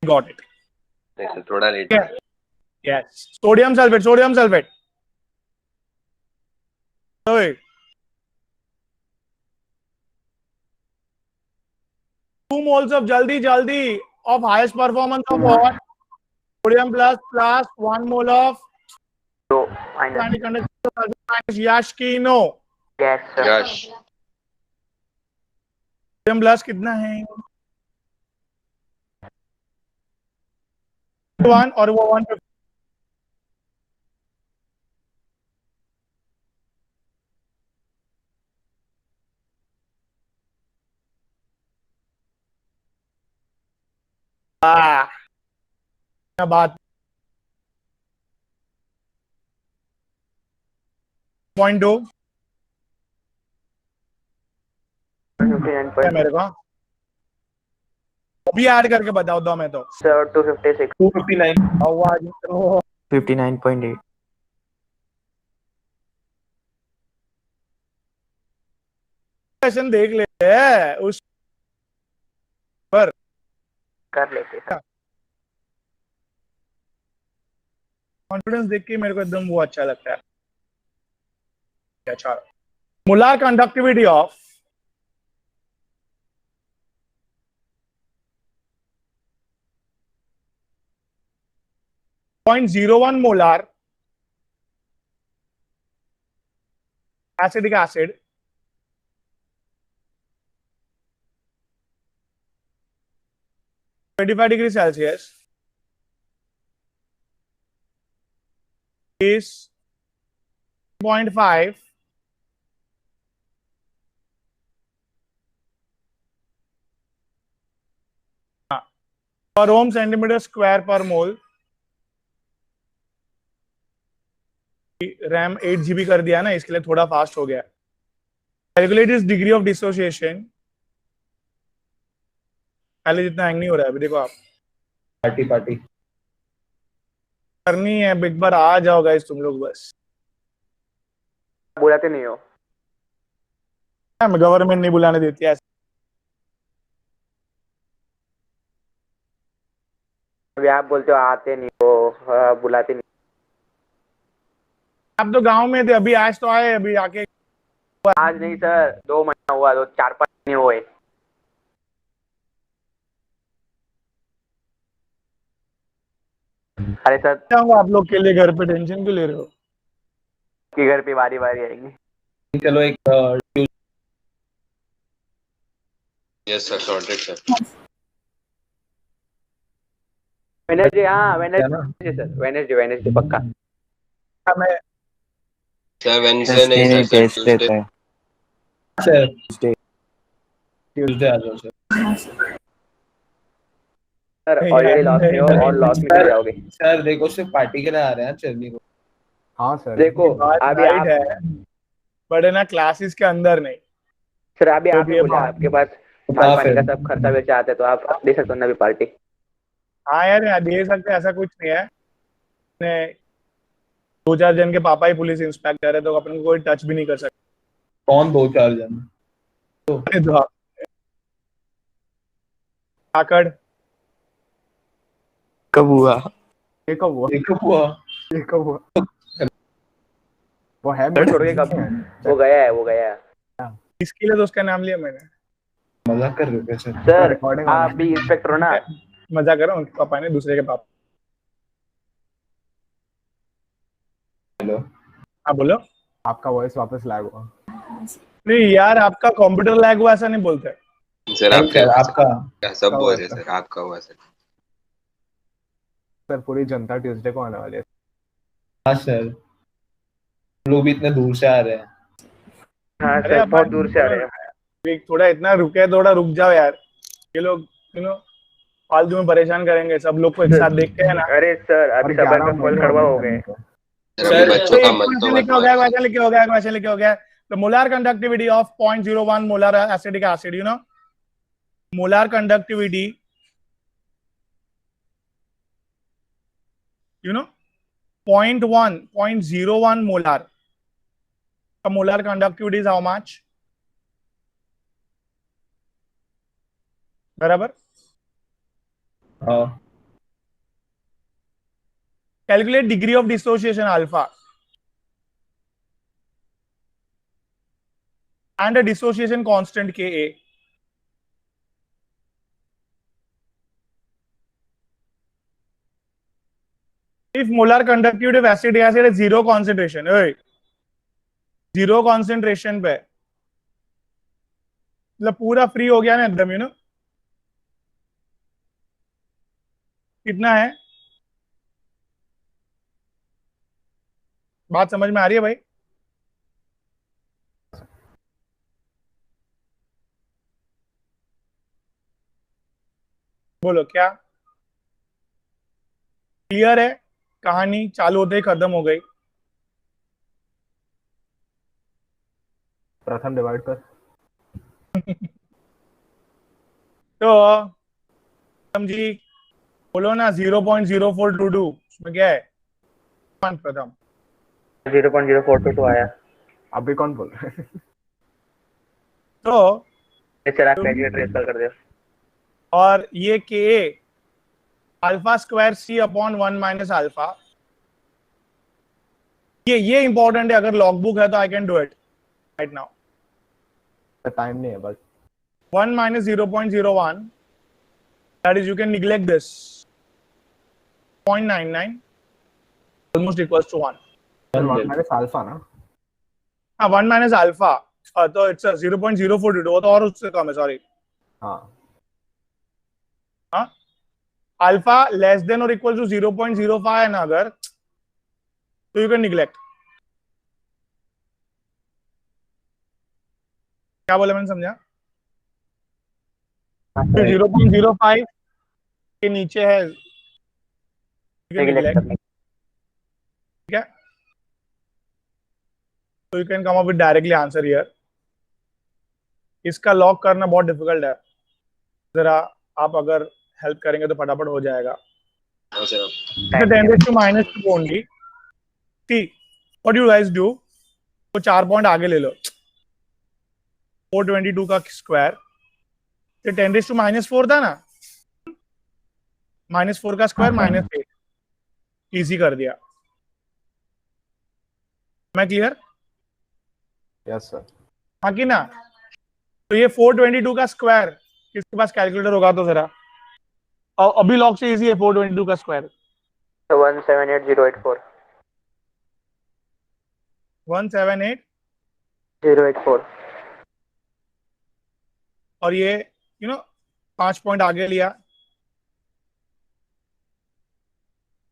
गॉट इट थोड़ा लेट यस सोडियम सल्फेट ओए 2 moles of jaldi of highest performance of what sodium plus 1 mole of तो फाइनल यश की नो गैस सर यश सोडियम प्लस कितना है 1 और वो 150 बात 0.2 59 मेरे को अभी ऐड करके बताओ दो मैं तो सर 256 259. 59.8 क्वेश्चन देख लेते हैं उस पर कर लेते सर कॉन्फिडेंस देख के मेरे को एकदम वो अच्छा लगता है अच्छा molar conductivity of .01 molar acidic acid 25 degree Celsius is 0.5 per ohm centimeter square per mole. RAM 8 GB कर दिया ना, इसके लिए थोड़ा फास्ट हो गया. Calculate is degree of dissociation. पहले जितना हैंग नहीं हो रहा है. अभी देखो आप पार्टी करनी है, एक बार आ जाओ गाइस तुम लोग. बस बुलाते नहीं हो. गवर्नमेंट नहीं बुलाने देती है. अभी आप बोलते हो आते नहीं हो, बुलाते नहीं. आप तो गांव में थे, अभी आज तो आए, अभी आके. आज नहीं सर, 2 महीना हुआ, 4-5 महीने हुए. अरे सर क्या हुआ आप लोग के लिए, घर पे टेंशन क्यों ले रहे हो? के घर पे बारी बारी आएंगे. चलो एक Yes, sir. Sorted, sir. Wednesday. हाँ वेडनेसडे सर, वेडनेसडे पक्का. मैं Sir, Wednesday नहीं sir, Tuesday. सर ट्यूसडे आ जाओ सर. सर ऑलरेडी लॉस में हो और लॉस में चले जाओगे. सर देखो सिर्फ पार्टी के लिए आ रहे हैं चलनी को. हाँ सर. देखो अभी राइट आप है, बट है ना क्लासेस के अंदर नहीं. सर अभी तो आपने ये बोला बात- आपके पास खाने पानी का सब खर्चा बेचा आते, तो आप दे सकते हो ना अभी पार्टी. हाँ यार दे सकते, ऐसा कुछ नहीं है. 2-4 जन के पापा ही पुलिस इंस्पेक्टर है, तो अपन को कोई टच भी नहीं कर सकता. कौन 2-4 जन? तो आकड़ कब हुआ? ये कब हुआ? देखो हुआ ये कब हुआ? वो है सर छोड़ के कब वो गया है. इसके लिए तो उसका नाम लिया मैंने. मजाक कर रहे थे सर. सर रिकॉर्डिंग आप भी इंस्पेक्टर हो ना. मजा कर रहा हूँ, उनके पापा ने दूसरे के पापा. हेलो हाँ बोलो. आपका वॉइस वापस लैग हुआ. नहीं यार, आपका कंप्यूटर लैग हुआ, ऐसा नहीं बोलते. Sir, आपका सब बोल रहे सर, आपका हुआ सर. सर पूरी जनता ट्यूसडे को आने वाली है. हाँ सर, लोग भी इतने दूर से आ रहे हैं. हाँ अरे सर अपन- बहुत दूर से आ रहे हैं. थोड़ा इतना रुके, थोड़ा रुक जाओ यार. ये लोग फालतू में परेशान करेंगे. सब लोग को एक साथ देखते हैं ना. अरे सर अभी सबर का फल कड़वा हो गए. सर अभी बच्चों का मन तो लिखे हो गया, वैसे लिखे हो गया. The molar conductivity of 0.01 molar acetic acid, molar conductivity, 0.01 molar. The molar conductivity is how much? बराबर. हाँ Calculate degree of dissociation alpha and a dissociation constant Ka. If molar conductivity of acetic acid is 0 concentration, 0 concentration पे मतलब पूरा free हो गया ना एकदम. कितना है? बात समझ में आ रही है भाई? बोलो क्या क्लियर है? कहानी चालू होते ही खत्म हो गई. प्रथम डिवाइड कर. तो समझी बोलो ना 0.0422 उसमें क्या है? प्रथम 0.0422 आया. अभी कौन बोल रहा है? तो सर आप कैलकुलेटर कर दो. और ये के alpha square C upon 1 minus alpha. ये इंपॉर्टेंट है. अगर लॉग बुक है तो आई can do it right now. Time नहीं है बस. 1 minus 0.01, that is you can neglect this. 0.99 almost equals to 1. Minus alpha ना. हाँ 1 minus alpha. तो it's a 0.042. वो तो और उससे कम है. सॉरी. हाँ अल्फा लेस देन और इक्वल टू 0.05 है ना अगर, तो यू कैन निग्लेक्ट। क्या बोला मैंने, समझा? 0.05 के नीचे है you can neglect, ठीक है? तो you can come up with directly answer here. इसका लॉक करना बहुत डिफिकल्ट है, जरा आप अगर हेल्प करेंगे तो फटाफट हो जाएगा। 10⁻² only. See what you guys do, तो 4 पॉइंट आगे ले लो। 422 का स्क्वायर, ये 10⁻⁴ था ना, -4 का स्क्वायर -8, इजी कर दिया। मैं क्लियर? Yes sir. हाँ कि ना? तो ये 422 का स्क्वायर, किसके पास कैलकुलेटर होगा तो जरा, और अभी लॉक से इजी है 422 का स्क्वायर। 178084 178 और ये 5 पॉइंट आगे लिया।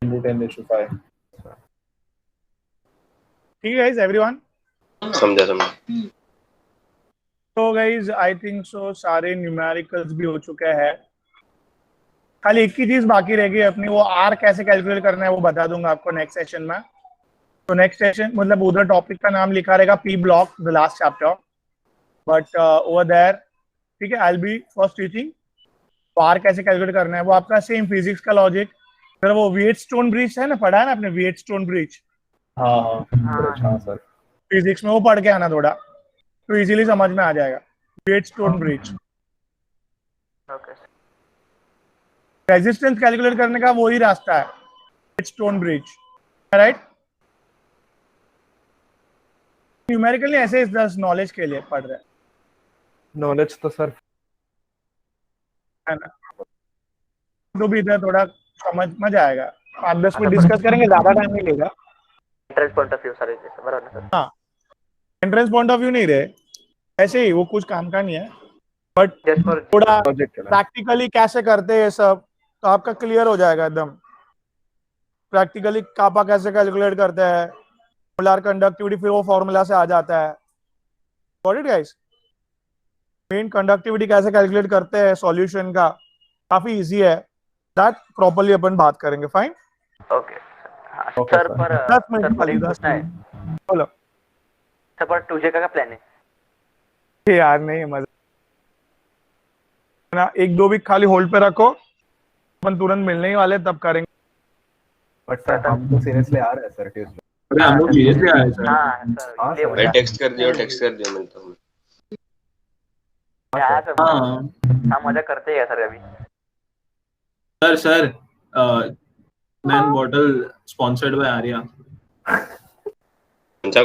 10⁵5। ठीक है गाइस, एवरीवन समझा। तो गाइस आई थिंक सो सारे न्यूमेरिकल्स भी हो चुके हैं। खाली एक ही चीज बाकी रह गई अपनी, वो आर कैसे कैलकुलेट करना है वो बता दूंगा आपको नेक्स्ट सेशन में। तो नेक्स्ट सेशन मतलब उधर टॉपिक का नाम लिखा रहेगा P block the last chapter, but over there, ठीक है, I will be first teaching. तो आर कैसे कैलकुलेट करना है वो आपका सेम फिजिक्स का लॉजिक, फिर वो व्हीटस्टोन ब्रिज है ना, पढ़ा है ना आपने व्हीटस्टोन ब्रिज हाँ सर। फिजिक्स में, वो पढ़ के आना थोड़ा, तो इजीली समझ में आ जाएगा। Wheatstone bridge okay. Resistance calculate करने का वही रास्ता है, व्हीटस्टोन ब्रिज, राइट? न्यूमेरिकल नहीं, ऐसे जस्ट नॉलेज के लिए पढ़ रहे हैं, नॉलेज तो सर है ना? जो भी इधर थोड़ा समझ में आएगा, 5-10 मिनट डिस्कस करेंगे, ज्यादा टाइम नहीं लेगा। इंटरेस्ट पॉइंट ऑफ व्यू सारे जैसे बराबर ना sir? Entrance point of view नहीं रहे, ऐसे ही वो कुछ काम का नहीं है, बट जस्ट फॉर थोड़ा प्रोजेक्ट प्रैक्टिकली कैसे करते हैं ये सब तो आपका क्लियर हो जाएगा एकदम। प्रैक्टिकली कापा कैसे कैलकुलेट करते हैं, मोलार कंडक्टिविटी, फिर वो फॉर्मूला से आ जाता है। Got it guys? Main conductivity कैसे कैलकुलेट करते हैं सॉल्यूशन का, काफी इजी है, दैट प्रॉपर्ली अपन बात करेंगे। Fine, okay sir. पर 10 मिनट सर खाली, एक 10 पूछना है मिनट बोलो। सर, पर 2J का क्या प्लान है? यार नहीं मजा ना, 1-2 वीक खाली होल्ड पे रखो, अपन तुरंत मिलने ही वाले, तब करेंगे। बट सर हम तो सीरियसली आ रहे हैं सर ट्यूसडे। अरे हम लोग सीरियसली आए सर। हाँ सर, हाँ, मैं टेक्स्ट कर दिया मिलता हूँ। हाँ सर, हाँ हाँ मजा करते हैं सर अभी। Sir man bottle sponsored by Arya. कौन सा?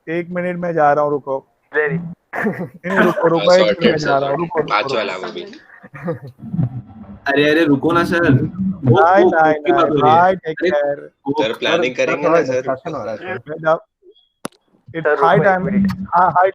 1 मिनट में जा रहा हूँ, रुको। वेरी नहीं, रुको 1 मिनट में जा रहा हूँ, रुको। 5 वाला वो भी। अरे रुको ना सर, नहीं, टेक केयर। सर प्लानिंग करेंगे ना सर। डिस्कशन हो रहा है sir. It's high time, high